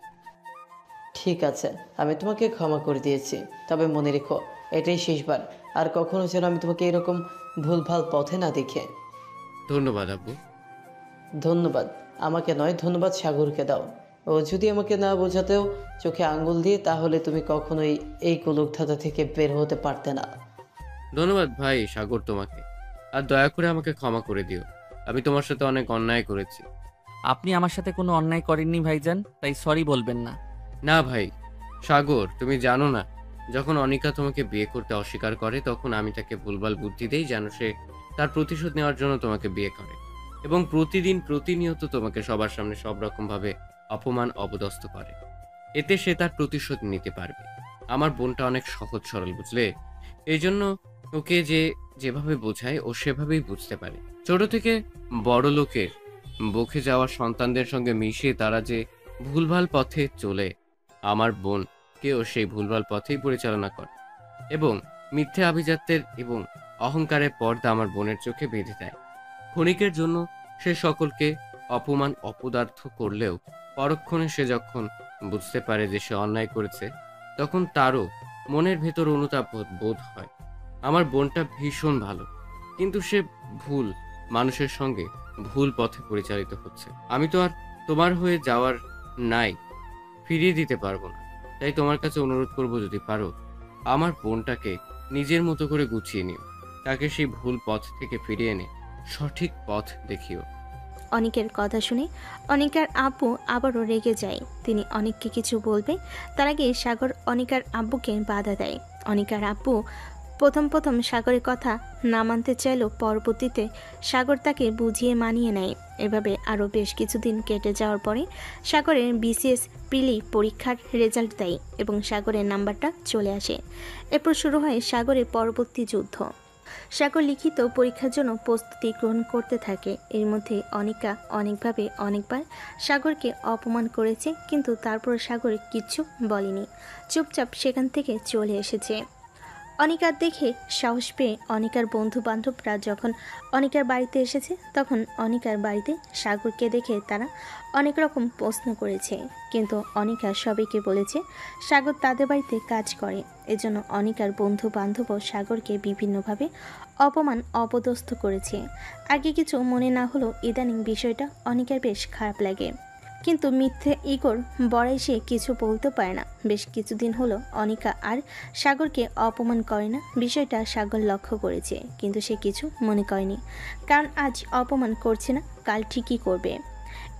ঠিক আছে, আমি তোমাকে ক্ষমা করে দিয়েছি, তবে মনে রেখো এটাই শেষবার। আর কখনো যেন আমি তোমাকে এরকম ভুলভাল পথে না দেখে। ধন্যবাদ আব্বু। ধন্যবাদ আমাকে নয়, ধন্যবাদ সাগরকে দাও। ও যদি আমাকে না বোঝাতেও চোখে আঙ্গুল দিয়ে, তাহলে তুমি কখনোই এই কুলুকধাঁধা থেকে বের হতে পারতে না। ধন্যবাদ ভাই সাগর তোমাকে। আর দয়া করে আমাকে ক্ষমা করে দিও। আমি তোমার সাথে অনেক অন্যায় করেছি। আপনি আমার সাথে কোনো অন্যায় করেননি ভাইজান, তাই সরি বলবেন না। না ভাই সাগর, তুমি জানো না, যখন অনিকা তোমাকে বিয়ে করতে অস্বীকার করে তখন আমি তাকে ভুলভাল বুদ্ধি দেই যেন সে তার প্রতিশোধ নেওয়ার জন্য তোমাকে বিয়ে করে এবং প্রতিনিয়ত তোমাকে সবার সামনে সব রকম ভাবে অপমান অপদস্থ করে। এতে সে তার প্রতিশোধ নিতে পারবে। আমার বোনটা অনেক সহজ সরল, বুঝলে? এই জন্য ওকে যেভাবে বোঝায় ও সেভাবেই বুঝতে পারে। ছোট থেকে বড় লোকের বকে যাওয়া সন্তানদের সঙ্গে মিশিয়ে তারা যে ভুলভাল পথে চলে, আমার বোনকেও সেই ভুলভাল পথেই পরিচালনা করে এবং মিথ্যে আভিজাত্যের এবং অহংকারের পর্দা আমার বোনের চোখে বেঁধে দেয়। ক্ষণিকের জন্য সে সকলকে অপমান অপদার্থ করলেও পরক্ষণে সে যখন বুঝতে পারে যে সে অন্যায় করেছে, তখন তারও মনের ভেতর অনুতাপ বোধ হয়। আমার বোনটা ভীষণ ভালো, কিন্তু সে ভুল মানুষের সঙ্গে ভুল পথে পরিচালিত হচ্ছে। আমি তো আর তোমার হয়ে যাওয়ার নাই ফিরিয়ে দিতে পারবো না। তাই তোমার কাছে অনুরোধ করবো, যদি পারো আমার বোনটাকে নিজের মতো করে গুছিয়ে নিও, তাকে সেই ভুল পথ থেকে ফিরিয়ে এনে সঠিক পথ দেখিও। অনিকের কথা শুনে অনিকার আব্বু আবারও রেগে যায়। তিনি অনিককে কিছু বলবে তার আগে সাগর অনিকার আব্বুকে বাধা দেয়। অনিকার আব্বু প্রথম সাগরের কথা না মানতে চাইলেও পরবর্তীতে সাগর তাকে বুঝিয়ে মানিয়ে নেয়। এভাবে আরও বেশ কিছুদিন কেটে যাওয়ার পরে সাগরের বিসিএস প্রিলি পরীক্ষার রেজাল্ট দেয় এবং সাগরের নাম্বারটা চলে আসে। এরপর শুরু হয় সাগরের পরবর্তী যুদ্ধ। সাগর লিখিত পরীক্ষার জন্য প্রস্তুতি গ্রহণ করতে থাকে। এর মধ্যে অনিকা অনেকবার সাগরকে অপমান করেছে, কিন্তু তারপর সাগর কিচ্ছু বলেনি, চুপচাপ সেখান থেকে চলে এসেছে। অনিকার দেখে সাহস পেয়ে অনিকার বন্ধু বান্ধবরা যখন অনিকার বাড়িতে এসেছে, তখন অনিকার বাড়িতে সাগরকে দেখে তারা অনেক রকম প্রশ্ন করেছে, কিন্তু অনিকা সবাইকে বলেছে সাগর তাদের বাড়িতে কাজ করে। এজন্য অনিকার বন্ধু বান্ধবও সাগরকে বিভিন্নভাবে অপমান অপদস্থ করেছে। আগে কিছু মনে না হলেও ইদানিং বিষয়টা অনিকার বেশ খারাপ লাগে, কিন্তু মিথ্যে ইগোর বড়াই সে কিছু বলতে পারে না। বেশ কিছুদিন হলো অনিকা আর সাগরকে অপমান করে না, বিষয়টা সাগর লক্ষ্য করেছে, কিন্তু সে কিছু মনে করেনি, কারণ আজ অপমান করছে না, কাল ঠিকই করবে।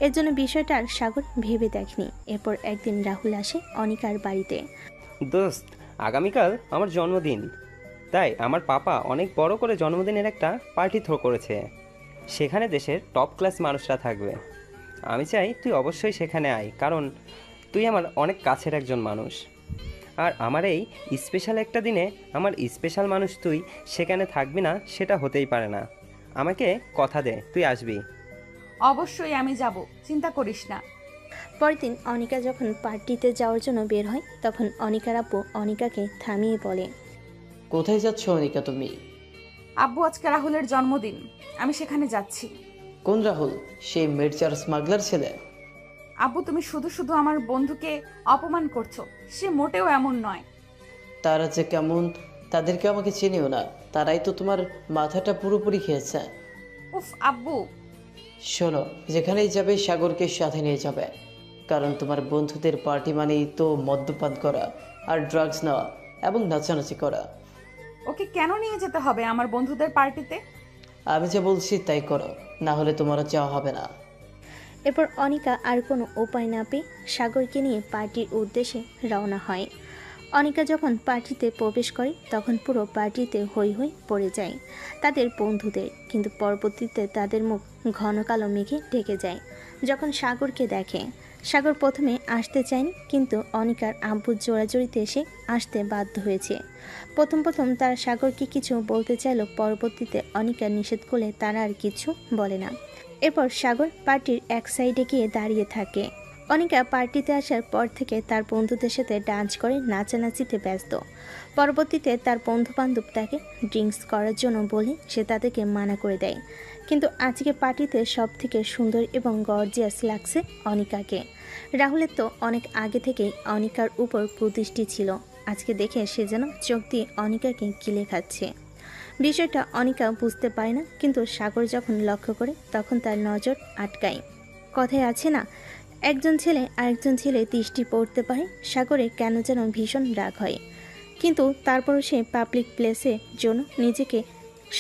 এর জন্য বিষয়টা আর সাগর ভেবে দেখনি। এরপর একদিন রাহুল আসে অনিকার বাড়িতে। দোস্ত, আগামীকাল আমার জন্মদিন, তাই আমার পাপা অনেক বড় করে জন্মদিনের একটা পার্টি থ্রো করেছে। সেখানে দেশের টপ ক্লাস মানুষরা থাকবে। আমি চাই তুই অবশ্যই সেখানে আয়, কারণ তুই আমার অনেক কাছের একজন মানুষ। আর আমার এই স্পেশাল একটা দিনে আমার স্পেশাল মানুষ তুই সেখানে থাকবি না, সেটা হতেই পারে না। আমাকে কথা দে তুই আসবি। অবশ্যই আমি যাব, চিন্তা করিস না। পরদিন অনিকা যখন পার্টিতে যাওয়ার জন্য বের হয়, তখন অনিকার আব্বু অনিকাকে থামিয়ে বলে, কোথায় যাচ্ছ অনিকা তুমি? আব্বু, আজকে রাহুলের জন্মদিন, আমি সেখানে যাচ্ছি। কোন রাহুল? সেই মির্জার স্মাগলার ছেলে? আব্বু, তুমি শুধু শুধু আমার বন্ধুকে অপমান করছো, সে মোটেও এমন নয়। তারা যে কেমন তাদেরকে আমাকে চিনিও না, তারাই তো তোমার মাথাটা পুরোপুরি খেয়েছে। উফ আব্বু। শোনো, যেখানেই যাবে সাগরকে সাথে নিয়ে যাবে, কারণ তোমার বন্ধুদের পার্টি মানেই তো মদ্যপান করা আর ড্রাগস নেওয়া এবং নাচানাচি করা। ওকে কেন নিয়ে যেতে হবে আমার বন্ধুদের পার্টিতে? আমি যা বলছি তাই করো, না হলে তোমারও যাওয়া হবে না। এরপর অনিকা আর কোনো উপায় না পেয়ে সাগরকে নিয়ে পার্টির উদ্দেশ্যে রওনা হয়। অনিকা যখন পার্টিতে প্রবেশ করে তখন পুরো পার্টিতে হৈ হৈ পড়ে যায় তাদের বন্ধুদের, কিন্তু পরবর্তীতে তাদের মুখ ঘন কালো মেঘে ঢেকে যায় যখন সাগরকে দেখে। সাগর প্রথমে আসতে চায়নি, কিন্তু অনিকার আব্বুর জোড়াজড়িতে এসে আসতে বাধ্য হয়েছে। প্রথম তারা সাগরকে কিছু বলতে চাইলেও পরবর্তীতে অনিকা নিষেধ করলে তারা আর কিছু বলে না। এরপর সাগর পার্টির এক সাইডে গিয়ে দাঁড়িয়ে থাকে। অনিকা পার্টিতে আসার পর থেকে তার বন্ধুদের সাথে ডান্স করে নাচানাচিতে ব্যস্ত। পরবর্তীতে তার বন্ধুবান্ধব তাকে ড্রিঙ্কস করার জন্য বলে সে তাদেরকে মানা করে দেয়, কিন্তু আজকে পার্টিতে সব থেকে সুন্দর এবং গর্জিয়াস লাগছে অনিকাকে। রাহুলের তো অনেক আগে থেকেই অনিকার উপর কুদৃষ্টি ছিল, আজকে দেখে সে যেন চোখ দিয়ে অনিকাকে গিলে খাচ্ছে। বিষয়টা অনিকা বুঝতে পারে না, কিন্তু সাগর যখন লক্ষ্য করে তখন তার নজর আটকায়। কথায় আছে না, একজন ছেলে আরেকজন ছেলে দৃষ্টি পড়তে পারে। সাগরে কেন যেন ভীষণ রাগ হয়, কিন্তু তারপরও সে পাবলিক প্লেসের জন্য নিজেকে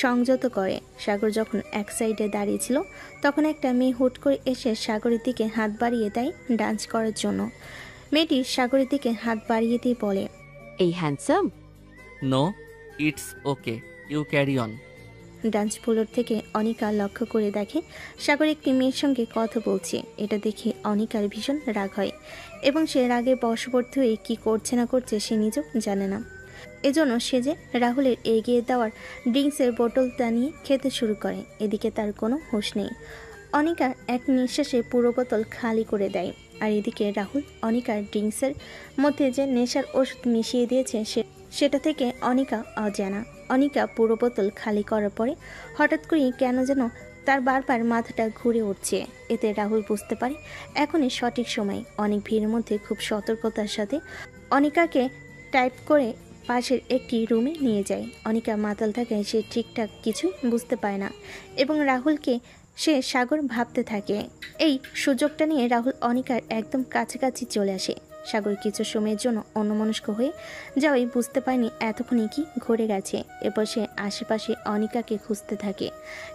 সংযত করে। সাগর যখন এক সাইডে দাঁড়িয়েছিল তখন একটা মেয়ে হুট করে এসে সাগরের দিকে হাত বাড়িয়ে দেয় ডান্স করার জন্য। মেয়েটি সাগরের দিকে হাত বাড়িয়ে দিয়ে বলে, এই handsome. No, it's okay, you carry on. Dance floor থেকে অনিকা লক্ষ্য করে দেখে সাগর একটি মেয়ের সঙ্গে কথা বলছে। এটা দেখে অনিকার ভীষণ রাগ হয় এবং সে রাগে বশবর্তী হয়ে কী করছে না করছে সে নিজেও জানে না। এজন্য সে যে রাহুলের এগিয়ে দেওয়ার ড্রিঙ্কসের বোতলটা নিয়ে খেতে শুরু করে, এদিকে তার কোনো হুঁশ নেই। অনিকা এক নিঃশ্বাসে পুরো বোতল খালি করে দেয়, আর এদিকে রাহুল অনিকার ড্রিঙ্কসের মধ্যে যে নেশার ওষুধ মিশিয়ে দিয়েছে সেটা থেকে অনিকা অজানা। অনিকা পুরো বোতল খালি করার পরে হঠাৎ করেই কেন যেন তার বারবার মাথাটা ঘুরে উঠছে। এতে রাহুল বুঝতে পারে এখনই সঠিক সময়। অনেক ভিড়ের মধ্যে খুব সতর্কতার সাথে অনিকাকে টাইপ করে পাশের একটি রুমে নিয়ে যায়। অনিকা মাতাল থাকায় সে ঠিকঠাক কিছুই বুঝতে পারে না এবং রাহুলকে সে সাগর ভাবতে থাকে। এই সুযোগটা নিয়ে রাহুল অনিকার একদম কাছাকাছি চলে আসে। সাগর কিছু সময়ের জন্য অন্যমনস্ক হয়ে যাওয়াই বুঝতে পারেনি এতক্ষণে কি ঘটে গেছে। এরপর সে আশেপাশে অনিকাকে খুঁজতে থাকে,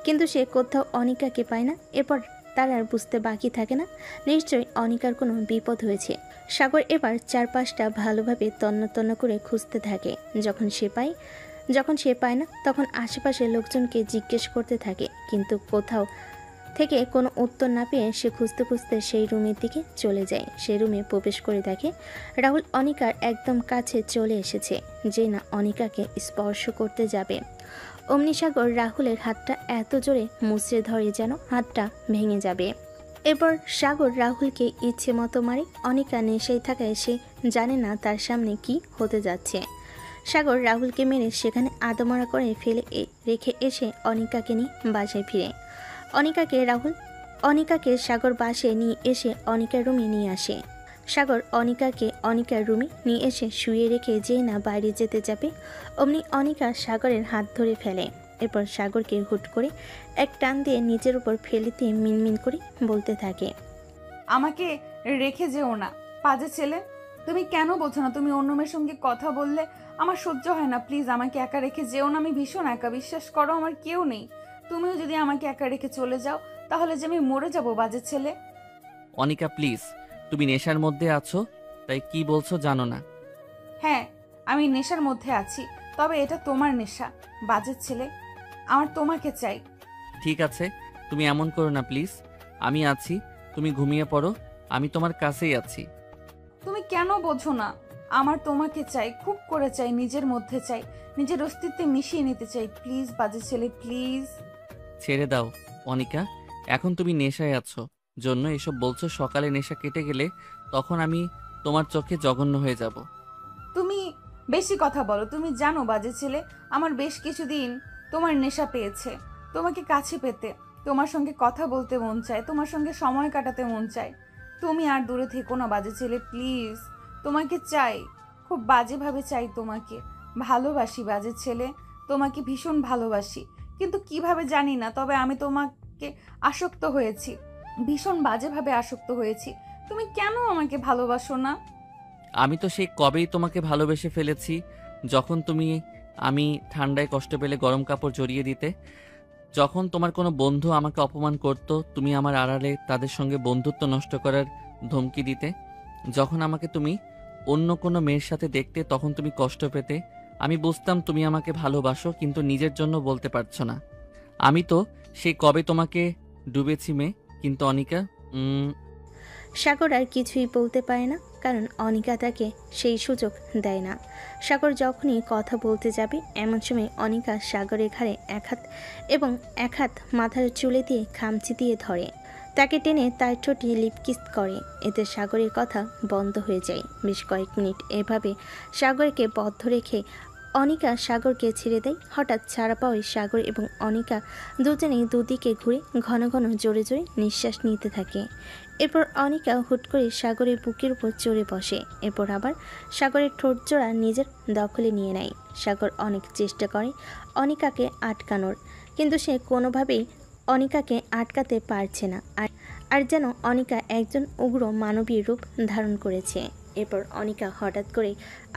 কিন্তু সে কোথাও অনিকাকে পায় না। এরপর তার আর বুঝতে বাকি থাকে না নিশ্চয়ই অনিকার কোনো বিপদ হয়েছে। সাগর এবার চারপাশটা ভালোভাবে তন্ন করে খুঁজতে থাকে। যখন সে পায় না তখন আশেপাশের লোকজনকে জিজ্ঞেস করতে থাকে, কিন্তু কোথাও থেকে কোনো উত্তর না পেয়ে সে খুঁজতে খুঁজতে সেই রুমের দিকে চলে যায়। সেই রুমে প্রবেশ করে দেখে রাহুল অনিকার একদম কাছে চলে এসেছে, যে না অনিকাকে স্পর্শ করতে যাবে। অমনি সাগর রাহুলের হাতটা এত জোরে মুচড়ে ধরে যেন হাতটা ভেঙে যাবে। এরপর সাগর রাহুলকে ইচ্ছে মতো মারে। অনিকা নেশায় থাকায় সে জানে না তার সামনে কি হতে যাচ্ছে। সাগর রাহুলকে মেরে সেখানে আদমরা করে ফেলে রেখে এসে অনিকাকে নিয়ে বাসায় ফিরে। অনিকাকে সাগর বাসায় নিয়ে এসে অনিকার রুমে নিয়ে আসে। সাগর অনিকাকে অনিকার রুমে নিয়ে এসে শুয়ে রেখে যেই না বাইরে যেতে যাবে অমনি অনিকা সাগরের হাত ধরে ফেলে। এরপর সাগরকে হুট করে এক টান দিয়ে নিজের উপর ফেলে দিয়ে মিনমিন করে বলতে থাকে, আমাকে রেখে যেও না পাজে ছেলে। তুমি কেন বোঝো না? তুমি অন্য মেয়ের সঙ্গে কথা বললে আমার সহ্য হয় না। প্লিজ আমাকে একা রেখে যেও না, আমি ভীষণ একা, বিশ্বাস করো আমার কেউ নেই। তুমিও যদি আমাকে একা রেখে চলে যাও তাহলে যে আমি মরে যাবো বাজে ছেলে। অনিকা প্লিজ, তুমি নেশার মধ্যে আছো তাই কি বলছো জানো না। হ্যাঁ আমি নেশার মধ্যে আছি, তবে এটা তোমার নেশা বাজে ছেলে। আমার তোমাকে চাই। ঠিক আছে, তুমি এমন করো না প্লিজ। আমি আছি, তুমি ঘুমিয়ে পড়ো, আমি তোমার কাছেই আছি। তুমি কেন বোঝো না? আমার তোমাকে চাই, খুব করে চাই, নিজের মধ্যে চাই, নিজের অস্তিত্বে মিশিয়ে নিতে চাই। প্লিজ বাজে ছেলে প্লিজ। ছেড়ে দাও অনিকা, এখন তুমি নেশায় আছো জন্য এসব বলছো। সকালে নেশা কেটে গেলে তখন আমি তোমার চোখে জঘন্য হয়ে যাব। তুমি বেশি কথা বলো। তুমি জানো বাজে ছেলে, আমার বেশ কিছুদিন তোমার নেশা পেয়েছে। তোমাকে কাছে পেতে, তোমার সঙ্গে কথা বলতে মন চায়, তোমার সঙ্গে সময় কাটাতে মন চায়। তুমি আর দূরে থেকো না বাজে ছেলে প্লিজ। তোমাকে চাই, খুব বাজেভাবে চাই তোমাকে। ভালোবাসি বাজে ছেলে, তোমাকে ভীষণ ভালোবাসি, কিন্তু কিভাবে জানি না, তবে আমি তোমাকে আসক্ত হয়েছি, ভীষণ বাজেভাবে আসক্ত হয়েছি। তুমি কেন আমাকে ভালোবাসো না? আমি তো সেই কবেই তোমাকে ভালোবেসে ফেলেছি, যখন তুমি আমি ঠান্ডায় কষ্ট পেলে গরম কাপড় জড়িয়ে দিতে, যখন তোমার কোনো বন্ধু আমাকে অপমান করত তুমি আমার আড়ালে তাদের সঙ্গে বন্ধুত্ব নষ্ট করার ধমকি দিতে, যখন আমাকে তুমি অন্য কোনো মেয়ের সাথে দেখতে তখন তুমি কষ্ট পেতে। আমি বুঝতাম তুমি আমাকে ভালোবাসো, কিন্তু নিজের জন্য বলতে পারছো না। আমি তো সেই কবে তোমাকে ডুবেছি মেয়ে। কিন্তু অনিকা, সাগর আর কিছুই বলতে পারে না, কারণ অনিকা তাকে সেই সুযোগ দেয় না। সাগর যখনই কথা বলতে যাবে এমন সময় অনিকা সাগরের ঘাড়ে এক হাত এবং এক হাত মাথার চুলে দিয়ে খামচি দিয়ে ধরে, তাকে টেনে তার ঠোঁটে লিপকিস করে। এতে সাগরের কথা বন্ধ হয়ে যায়। বেশ কয়েক মিনিট এভাবে সাগরকে বদ্ধ রেখে অনিকা সাগরকে ছেড়ে দেয়। হঠাৎ ছাড়া পাওয়ায় সাগর এবং অনিকা দুজনেই দুদিকে ঘুরে ঘন ঘন জোরে জোরে নিঃশ্বাস নিতে থাকে। এরপর অনিকা হুট করে সাগরের বুকের উপর চড়ে বসে। এরপর আবার সাগরের ঠোঁট জোড়া নিজের দখলে নিয়ে নেয়। সাগর অনেক চেষ্টা করে অনিকাকে আটকানোর, কিন্তু সে কোনোভাবেই অনিকাকে আটকাতে পারছে না। আর যেন অনিকা একজন উগ্র মানবী রূপ ধারণ করেছে। এরপর অনিকা হঠাৎ করে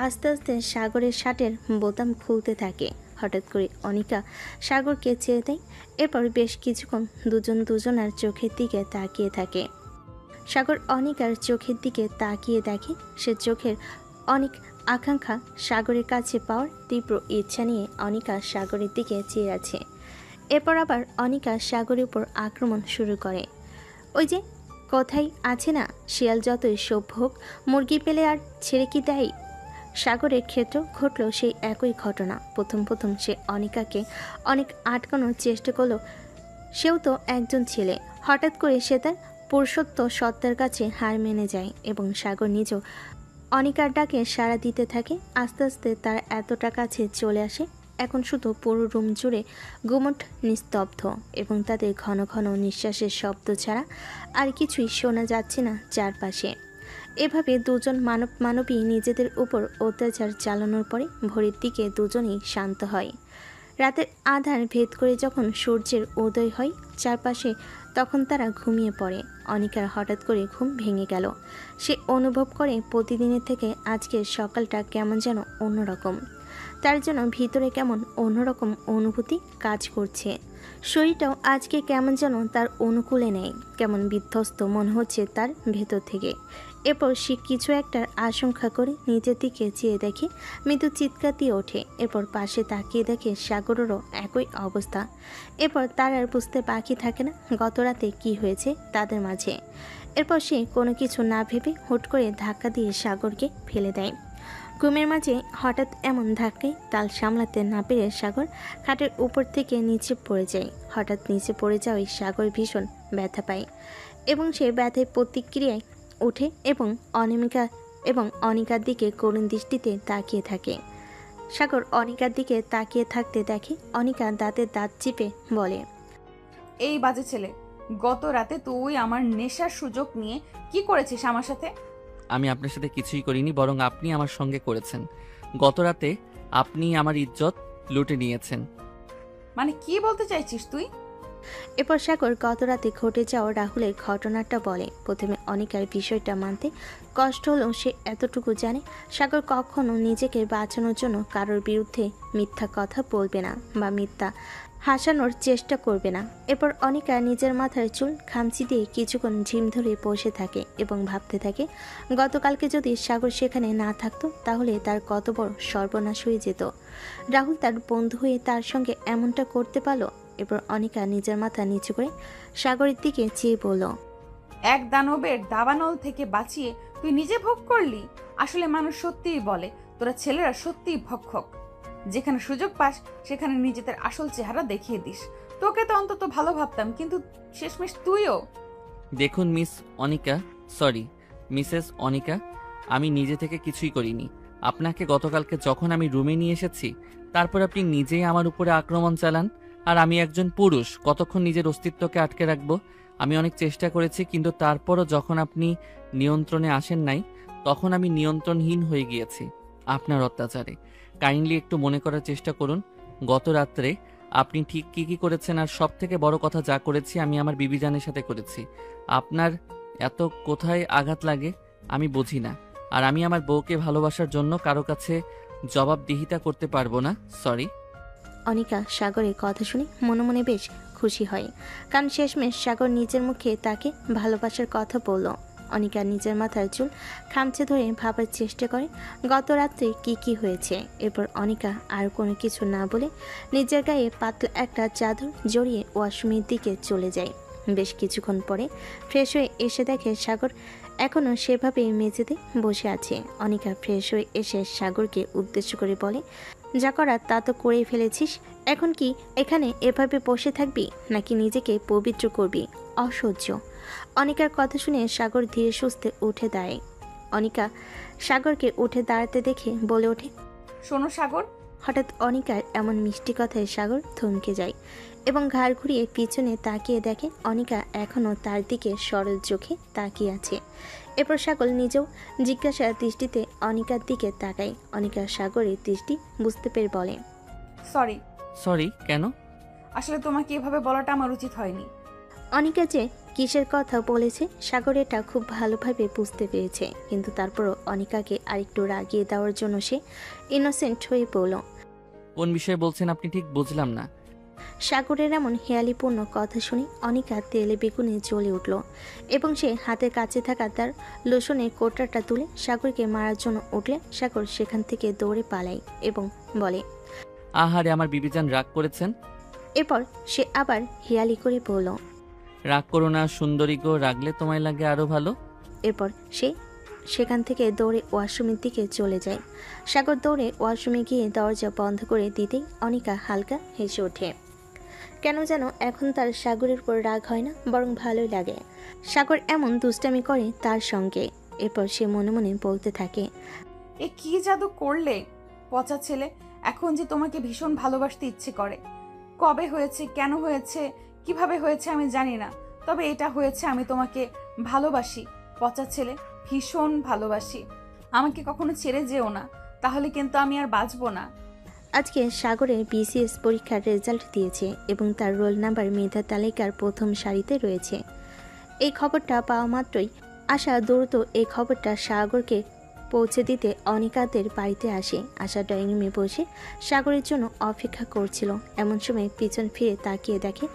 আস্তে আস্তে সাগরের শার্টের বোতাম খুলতে থাকে। হঠাৎ করে অনিকা সাগরকে ছেড়ে দেয়। এরপর বেশ কিছুক্ষণ দুজন দুজনার চোখের দিকে তাকিয়ে থাকে। সাগর অনিকার চোখের দিকে তাকিয়ে দেখে সে চোখের অনেক আকাঙ্ক্ষা সাগরের কাছে পাওয়ার তীব্র ইচ্ছা নিয়ে অনিকা সাগরের দিকে চেয়ে আছে। এরপর আবার অনিকা সাগরের উপর আক্রমণ শুরু করে। ওই যে কথাই আছে না, শিয়াল যতই সভ্য হোক মুরগি পেলে আর ছেড়ে কি দেয়। সাগরের ক্ষেত্রেও ঘটল সেই একই ঘটনা। প্রথম প্রথম সে অনিকাকে অনেক আটকানোর চেষ্টা করলো, সেও তো একজন ছেলে। হঠাৎ করে সে তার পুরুষত্ব সত্তার কাছে হার মেনে যায় এবং সাগর নিজেও অনিকার ডাকে সাড়া দিতে থাকে। আস্তে আস্তে তার এতটা কাছে চলে আসে, এখন শুধু পুরো রুম জুড়ে গুমট নিস্তব্ধ এবং তাদের ঘন ঘন নিঃশ্বাসের শব্দ ছাড়া আর কিছুই শোনা যাচ্ছে না চারপাশে। এভাবে দুজন মানবী নিজেদের উপর অত্যাচার চালানোর পরে ভোরের দিকে দুজনেই শান্ত হয়। রাতের আধার ভেদ করে যখন সূর্যের উদয় হয় চারপাশে, তখন তারা ঘুমিয়ে পড়ে। অনিকার হঠাৎ করে ঘুম ভেঙে গেল। সে অনুভব করে প্রতিদিনের থেকে আজকের সকালটা কেমন যেন অন্যরকম। তার যেন ভিতরে কেমন অন্যরকম অনুভূতি কাজ করছে। শরীরটাও আজকে কেমন যেন তার অনুকূলে নেই, কেমন বিধ্বস্ত মনে হচ্ছে তার ভেতর থেকে। এরপর সে কিছু একটার আশঙ্কা করে নিজের দিকে চেয়ে দেখে মৃদু চিৎকার দিয়ে ওঠে। এরপর পাশে তাকিয়ে দেখে সাগরেরও একই অবস্থা। এরপর তার আর বুঝতে বাকি থাকে না গত রাতে কী হয়েছে তাদের মাঝে। এরপর সে কোনো কিছু না ভেবে হুট করে ধাক্কা দিয়ে সাগরকে ফেলে দেয়। ঘুমের মাঝে হঠাৎ এমন ধাক্কায় তাল সামলাতে না পেরে সাগর খাটের উপর থেকে নিচে পড়ে যায়। হঠাৎ নিচে পড়ে যাওয়ায় সাগর ভীষণ ব্যথা পায় এবং সে ব্যথায় প্রতিক্রিয়ায় ওঠে এবং অনিকার দিকে করুণ দৃষ্টিতে তাকিয়ে থাকে। সাগর অনিকার দিকে তাকিয়ে থাকতে দেখে অনিকা দাঁতের দাঁত চিপে বলে, এই বাজে ছেলে, গত রাতে তুই আমার নেশার সুযোগ নিয়ে কি করেছিস আমার সাথে? আমি আপনার সাথে কিছুই করিনি, বরং আপনি আমার সঙ্গে করেছেন। গত রাতে আপনি আমার ইজ্জত লুটে নিয়েছেন। মানে কি বলতে চাইছিস তুই? এরপর সাগর গত রাতে ঘটে যাওয়া রাহুলের ঘটনাটা বলে। প্রথমে অনিকার বিষয়টা মানতে কষ্ট হলেও সে এতটুকু জানে সাগর কখনো নিজেকে বাঁচানোর জন্য কারোর বিরুদ্ধে মিথ্যা কথা বলবে না বা মিথ্যা হাসানোর চেষ্টা করবে না। এরপর অনিকা নিজের মাথার চুল খামচি দিয়ে কিছুক্ষণ ঝিম ধরে বসে থাকে এবং ভাবতে থাকে গতকালকে যদি সাগর সেখানে না থাকতো তাহলে তার কত বড় সর্বনাশ হয়ে যেত। রাহুল তার বন্ধু হয়ে তার সঙ্গে এমনটা করতে পারলো। এরপর অনিকা নিজের মাথা নিচু করে সাগরের দিকে চেয়ে বলল, এক দানবের দাবানল থেকে বাঁচিয়ে তুই নিজে ভোগ করলি। আসলে মানুষ সত্যিই বলে, তোরা ছেলেরা সত্যিই ভক্ষক। যেখানে সুযোগ পাস সেখানে নিজেদের আসল চেহারা দেখিয়ে দিস। তোকে তো অন্তত ভালো ভাবতাম, কিন্তু শেষমেশ তুইও। দেখুন মিসেস অনিকা, আমি নিজে থেকে কিছুই করিনি। আপনাকে গতকালকে যখন আমি রুমে নিয়ে এসেছি তারপর আপনি নিজেই আমার উপরে আক্রমণ চালান। আর আমি একজন পুরুষ, কতক্ষণ নিজের অস্তিত্বকে আটকে রাখবো? আমি অনেক চেষ্টা করেছি, কিন্তু তারপরও যখন আপনি নিয়ন্ত্রণে আসেন নাই তখন আমি নিয়ন্ত্রণহীন হয়ে গিয়েছি আপনার অত্যাচারে। কাইন্ডলি একটু মনে করার চেষ্টা করুন, গত রাত্রে আপনি ঠিক কি কি করেছেন, আর সব থেকে বড় কথা যা করেছি আমি আমার বিবিজানের সাথে করেছি। আপনার এত কোথায় আঘাত লাগে আমি বুঝি না। আর আমি আমার বউকে ভালোবাসার জন্য কারো কাছে জবাবদিহিতা করতে পারবো না, সরি। অনিকা সাগরের কথা শুনে মনে মনে বেশ খুশি হয়, কারণ শেষমেশ সাগর নিজের মুখে তাকে ভালোবাসার কথা বলল। অনিকা নিজের মাথার চুল খামচে ধরে ভাবার চেষ্টা করে গত রাত্রে কি হয়েছে। এরপর অনিকা আর কোনো কিছু না বলে নিজের গায়ে পাতলা একটা চাদর জড়িয়ে ওয়াশরুমের দিকে চলে যায়। বেশ কিছুক্ষণ পরে ফ্রেশ হয়ে এসে দেখে সাগর এখনও সেভাবেই মেঝেতে বসে আছে। অনিকা ফ্রেশ হয়ে এসে সাগরকে উদ্দেশ্য করে বলে, যা করার তা তো করেই ফেলেছিস, এখন কি এখানে এভাবে বসে থাকবি নাকি নিজেকে পবিত্র করবি? অসহ্য। অনিকার কথা শুনে সাগর ধীরে সুস্থে উঠে দাঁড়ায়। অনিকা সাগরকে উঠে দাঁড়াতে দেখে বলে ওঠে, শোনো সাগর। হঠাৎ অনিকার এমন মিষ্টি কথায় সাগর থমকে যায় এবং ঘাড় ঘুরিয়ে পিছনে তাকিয়ে দেখে অনিকা এখনও তার দিকে সরল চোখে তাকিয়ে আছে। এরপর সাগর নিজেও জিজ্ঞাসা দৃষ্টিতে অনিকার দিকে তাকায়। অনিকা সাগরের দৃষ্টি বুঝতে পেরে বলে, সরি। সরি কেন? আসলে তোমাকে এভাবে বলাটা আমার উচিত হয়নি। অনিকা যে কিসের কথা বলেছে সাগর এটা খুব ভালোভাবে বুঝতে পেরেছে, কিন্তু তারপরও অনিকাকে আরেকটু রাগিয়ে দেওয়ার জন্য সে ইনোসেন্ট হয়ে পড়ল। কোন বিষয়ে বলছেন আপনি ঠিক বুঝলাম না। সাগরের এমন হেয়ালিপূর্ণ কথা শুনে অনিকা তেলে বেগুনে জ্বলে উঠল এবং সে হাতের কাছে থাকা তার লোশনের কোটাটা তুলে সাগরকে মারার জন্য উঠলে সাগর সেখান থেকে দৌড়ে পালায় এবং বলে, আহারে আমার বিবিজান রাগ করেছেন। এরপর সে আবার হেয়ালি করে বলল, রাগ করো না সুন্দরী গো, রাগলে তোমায় লাগে আরো ভালো। এরপর সে সেখান থেকে দৌড়ে ওয়াশরুমের দিকে চলে যায়। সাগর দৌড়ে ওয়াশরুমে গিয়ে দরজা বন্ধ করে দিতেই অনিকা হালকা হেসে ওঠে। কেন যেন এখন তার সাগরের উপর রাগ হয় না, বরং ভালোই লাগে। সাগর এমন দুষ্টামি করে তার সঙ্গে। এরপর সে মনে মনে বলতে থাকে, এ কি জাদু করলে পচা ছেলে, এখন যে তোমাকে ভীষণ ভালোবাসতে ইচ্ছে করে। কবে হয়েছে, কেন হয়েছে, কিভাবে হয়েছে আমি জানি না, তবে এটা হয়েছে, আমি তোমাকে ভালোবাসি পচা ছেলে, ভীষণ ভালোবাসি। আমাকে কখনো ছেড়ে যেও না, তাহলে কিন্তু আমি আর বাঁচবো না। আজকে সাগরের বিসিএস পরীক্ষার রেজাল্ট দিয়েছে এবং তার রোল নাম্বার মেধা তালিকার প্রথম সারিতে রয়েছে। এই খবরটা পাওয়া মাত্রই আশা দ্রুত এই খবরটা সাগরকে পৌঁছে দিতে অনিকাদের বাড়িতে আসে। আশা ড্রয়িং রুমে বসে সাগরের জন্য অপেক্ষা করছিল। এমন সময় পিছন ফিরে তাকিয়ে দেখে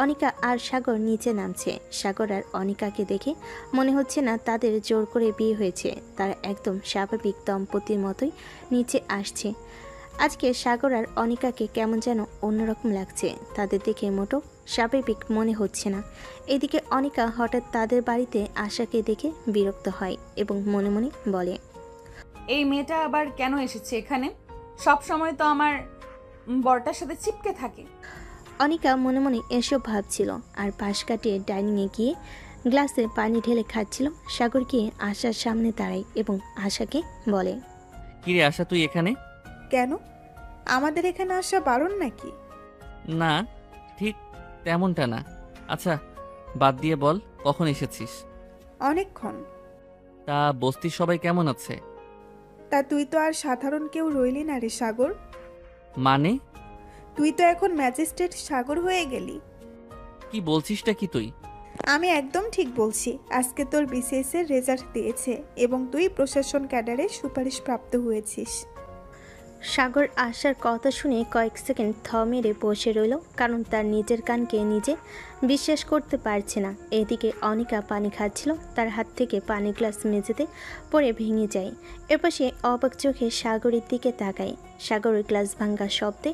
অনিকা আর সাগর নিচে নামছে। সাগর আর অনিকাকে দেখে মনে হচ্ছে না তাদের জোর করে বিয়ে হয়েছে, তারা একদম স্বাভাবিক দম্পতির মতোই নিচে আসছে। আজকে সাগর আর অনিকাকে কেমন যেন অন্যরকম লাগছে, তাদের দেখে মোটো স্বাভাবিক মনে হচ্ছে না। এদিকে অনিকা হঠাৎ তাদের বাড়িতে আশাকে দেখে বিরক্ত হয় এবং মনে মনে বলে, এই মেয়েটা আবার কেন এসেছে এখানে? সব সময় তো আমার বরটার সাথে চিপকে থাকে। অনিকা মনে মনে এসব ভাবছিল আর পাশ কাটিয়ে ডাইনিংয়ে গিয়ে গ্লাসে পানি ঢেলে খাচ্ছিল। সাগর গিয়ে আশার সামনে দাঁড়ায় এবং আশাকে বলে, কিরে আশা তুই এখানে? কেন, আমাদের এখানে আসা বারণ নাকি? না ঠিক তেমনটা না। আচ্ছা বাদ দিয়ে বল কখন এসেছিস? অনেকক্ষণ। তা বস্তির সবাই কেমন আছে? তা তুই তো আর সাধারণ কেউ রইলি না রে সাগর। মানে? তুই তো এখন ম্যাজিস্ট্রেট সাগর হয়ে গেলি। কি বলছিসটা কি তুই? আমি একদম ঠিক বলছি। আজকে তোর বিসিএস এর রেজাল্ট দিয়েছে এবং তুই প্রশাসন ক্যাডারে সুপারিশ প্রাপ্ত হয়েছিস। সাগর আশার কথা শুনে কয়েক সেকেন্ড থ মেরে বসে রইল, কারণ তার নিজের কানকে নিজে বিশ্বাস করতে পারছে না। এদিকে অনিকা পানি খাচ্ছিল, তার হাত থেকে পানি গ্লাস মেঝেতে পড়ে ভেঙে যায়। এরপর সে অবাক চোখে সাগরের দিকে তাকায়। সাগরের গ্লাস ভাঙ্গা শব্দে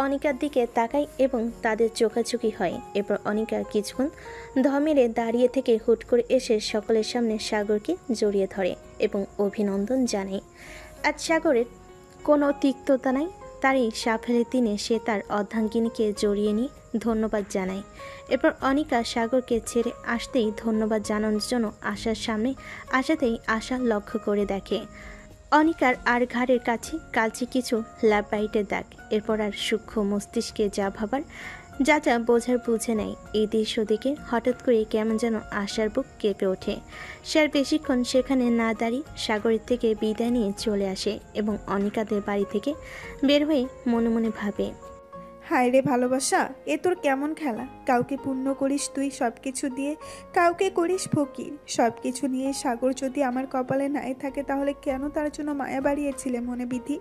অনিকার দিকে তাকায় এবং তাদের চোখাচোখি হয়। এরপর অনিকা কিছুক্ষণ ধ মেরে দাঁড়িয়ে থেকে হুট করে এসে সকলের সামনে সাগরকে জড়িয়ে ধরে এবং অভিনন্দন জানায়। আজ সাগরের কোনো তিক্ততা নাই, তারই সাফল্যের দিনে সে তার অর্ধাঙ্গিনীকে জড়িয়ে নিয়ে ধন্যবাদ জানায়। এরপর অনিকা সাগরকে ছেড়ে আসতেই ধন্যবাদ জানানোর জন্য আশার সামনে আসাতেই আশা লক্ষ্য করে দেখে অনিকার আর ঘাড়ের কাছে কালচে কিছু ল্যাবরাইটের দাগ। এরপর আর সূক্ষ্ম মস্তিষ্কে যা ভাবার যা যা বোঝার বুঝে নেয়। এই দৃশ্য দেখে হঠাৎ করে কেমন যেন আশার বুক কেঁপে ওঠে। সে আর বেশিক্ষণ সেখানে না দাঁড়িয়ে সাগরের থেকে বিদায় নিয়ে চলে আসে এবং অনিকাদের বাড়ি থেকে বের হয়ে মনে মনে ভাবে, হায় রে ভালোবাসা, এ তোর কেমন খেলা? কাউকে পূর্ণ করিস তুই সব কিছু দিয়ে, কাউকে করিস ফকির। সব কিছু নিয়ে সাগর যদি আমার কপালে নাই থাকে, তাহলে কেন তার জন্য মায়া বাড়িয়েছিলে মনে বিধি?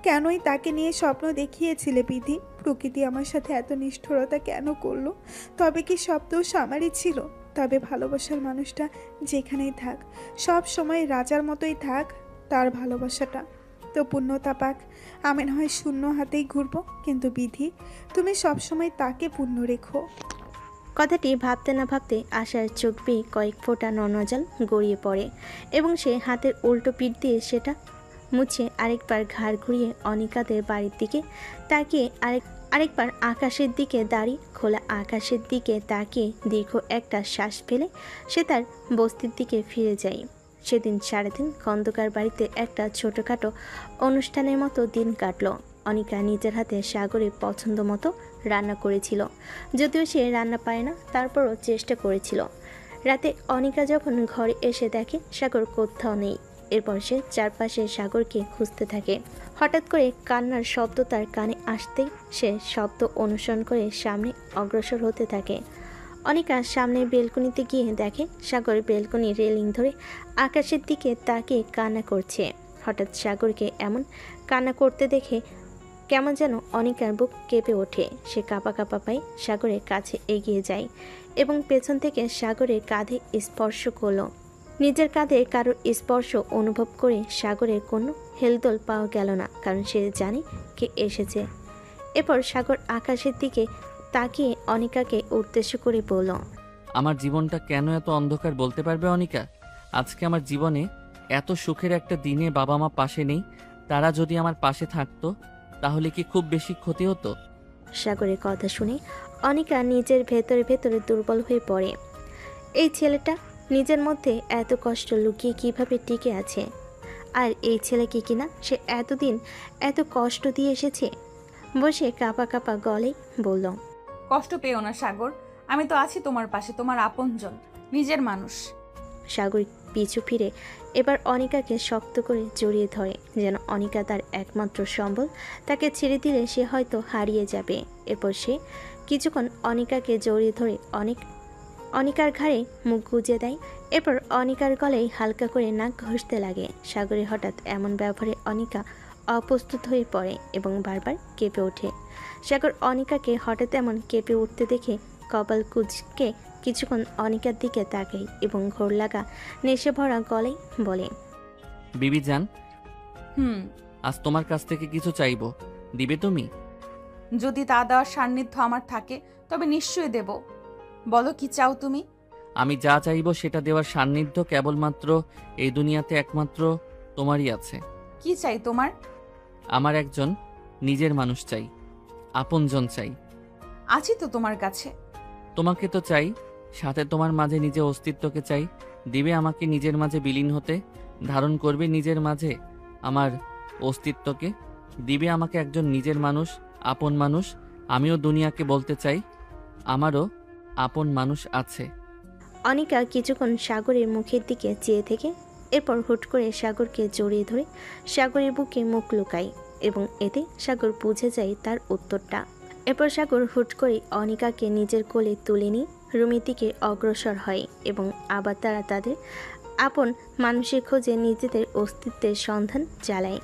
কেনই তাকে নিয়ে স্বপ্ন দেখিয়েছিলে বিধি? প্রকৃতি আমার সাথে এত নিষ্ঠুরতা কেন করলো? তবে কি সব দোষ আমারই ছিল? তবে ভালোবাসার মানুষটা যেখানেই থাক, সব সময় রাজার মতোই থাক তার ভালোবাসাটা, তো পূর্ণতা পাক। আমি না হয় শূন্য হাতেই ঘুরবো, কিন্তু বিধি তুমি সবসময় তাকে পূর্ণ রেখো। কথাটি ভাবতে না ভাবতে আশার চোখ বেয়ে কয়েক ফোঁটা ননজল গড়িয়ে পড়ে এবং সে হাতের উল্টো পিঠ দিয়ে সেটা মুছে আরেকবার ঘাড় ঘুরিয়ে অনিকাদের বাড়ির দিকে তাকিয়ে আরেকবার আকাশের দিকে দাঁড়িয়ে খোলা আকাশের দিকে তাকিয়ে দীর্ঘ একটা শ্বাস ফেলে সে তার বস্তির দিকে ফিরে যায়। সেদিন সারাদিন খন্দকার বাড়িতে একটা ছোটোখাটো অনুষ্ঠানের মতো দিন কাটলো। অনিকা নিজের হাতে সাগরের পছন্দ মতো রান্না করেছিল, যদিও সে রান্না পারে না, তারপরও চেষ্টা করেছিল। রাতে অনিকা যখন ঘরে এসে দেখে সাগর কোথাও নেই, এরপর সে চারপাশে সাগরকে খুঁজতে থাকে। হঠাৎ করে কান্নার শব্দ তার কানে আসতেই সে শব্দ অনুসরণ করে সামনে অগ্রসর হতে থাকে। অনিকা সামনে বেলকনিতে গিয়ে দেখে সাগর বেলকনির রেলিং ধরে আকাশের দিকে তাকিয়ে কান্না করছে। হঠাৎ সাগরকে এমন কান্না করতে দেখে কেমন যেন অনিকার বুক কেঁপে ওঠে। সে কাঁপা কাঁপা পায়ে সাগরের কাছে এগিয়ে যায় এবং পেছন থেকে সাগরের কাঁধে স্পর্শ করল। নিজের কাঁধে কারোর স্পর্শ অনুভব করে সাগরের কোনো হেলদোল পাওয়া গেল না, কারণ সে জানে কে এসেছে। এরপর সাগর আকাশের দিকে তাকিয়ে অনিকাকে উদ্দেশ্য করে বলল, আমার জীবনটা কেন এত অন্ধকার বলতে পারবে অনিকা? আজকে আমার জীবনে এত সুখের একটা দিনে বাবা মা পাশে নেই, তারা যদি আমার পাশে থাকতো তাহলে কি খুব বেশি ক্ষতি হতো? সাগরের কথা শুনে অনিকা নিজের ভেতরে ভেতরে দুর্বল হয়ে পড়ে। এই ছেলেটা নিজের মধ্যে এত কষ্ট লুকিয়ে কিভাবে টিকে আছে, আর এই ছেলেকে কিনা সে এতদিন এত কষ্ট দিয়ে এসেছে। বসে কাঁপা কাঁপা গলায় বলল, কষ্ট পেও না সাগর, আমি তো আছি তোমার পাশে, তোমার আপনজন, নিজের মানুষ। সাগর পিছু ফিরে এবার অনিকাকে শক্ত করে জড়িয়ে ধরে, যেন অনিকা তার একমাত্র সম্বল। তাকে ছেড়ে দিলে সে হয়তো হারিয়ে যাবে। এরপর সে কিছুক্ষণ অনিকাকে জড়িয়ে ধরে অনিকার ঘাড়ে মুখ গুজে দেয়। এরপর অনিকার গলায় হালকা করে নাক ঘষতে লাগে। সাগরের হঠাৎ এমন ব্যবহারে অনিকা অপ্রস্তুত হয়ে পড়ে এবং বারবার কেঁপে ওঠে। সাগর অনিকাকে হঠাৎ এমন কেঁপে উঠতে দেখে কপাল কুঁচকে কিছুক্ষণ অনিকার দিকে তাকাই এবং ঘোর লাগা নেশে ভরা গলায় বলে, বিবি জান, হুম, আজ তোমার কাছ থেকে কিছু চাইবো, দিবে তুমি? যদি তা দেওয়ার সান্নিধ্য আমার থাকে তবে নিশ্চয়ই দেব। বলো কি চাও তুমি? আমি যা চাইবো সেটা দেওয়ার সান্নিধ্য কেবলমাত্র এই দুনিয়াতে একমাত্র তোমারই আছে। কি চাই তোমার? আমার একজন নিজের মানুষ চাই, আপনজন চাই। আছি তো তোমার কাছে। তোমাকে তো চাই, সাথে তোমার মাঝে নিজের অস্তিত্বকে চাই। দিবে আমাকে নিজের মাঝে বিলীন হতে, ধারণ করবে নিজের মাঝে আমার অস্তিত্বকে। দিবে আমাকে একজন নিজের মানুষ, আপন মানুষ। আমিও দুনিয়াকে বলতে চাই আমারও আপন মানুষ আছে। অনিকা কিছুক্ষণ সাগরের মুখের দিকে চেয়ে থেকে এরপর হুট করে সাগরকে জড়িয়ে ধরে সাগরের বুকে মুখ লুকায় এবং এতে সাগর বুঝে যায় তার উত্তরটা। এরপর সাগর হুট করে অনিকাকে নিজের কোলে তুলে নিয়ে রুমের দিকে অগ্রসর হয় এবং আবার তারা তাদের আপন মানুষের খোঁজে নিজেদের অস্তিত্বের সন্ধান চালায়।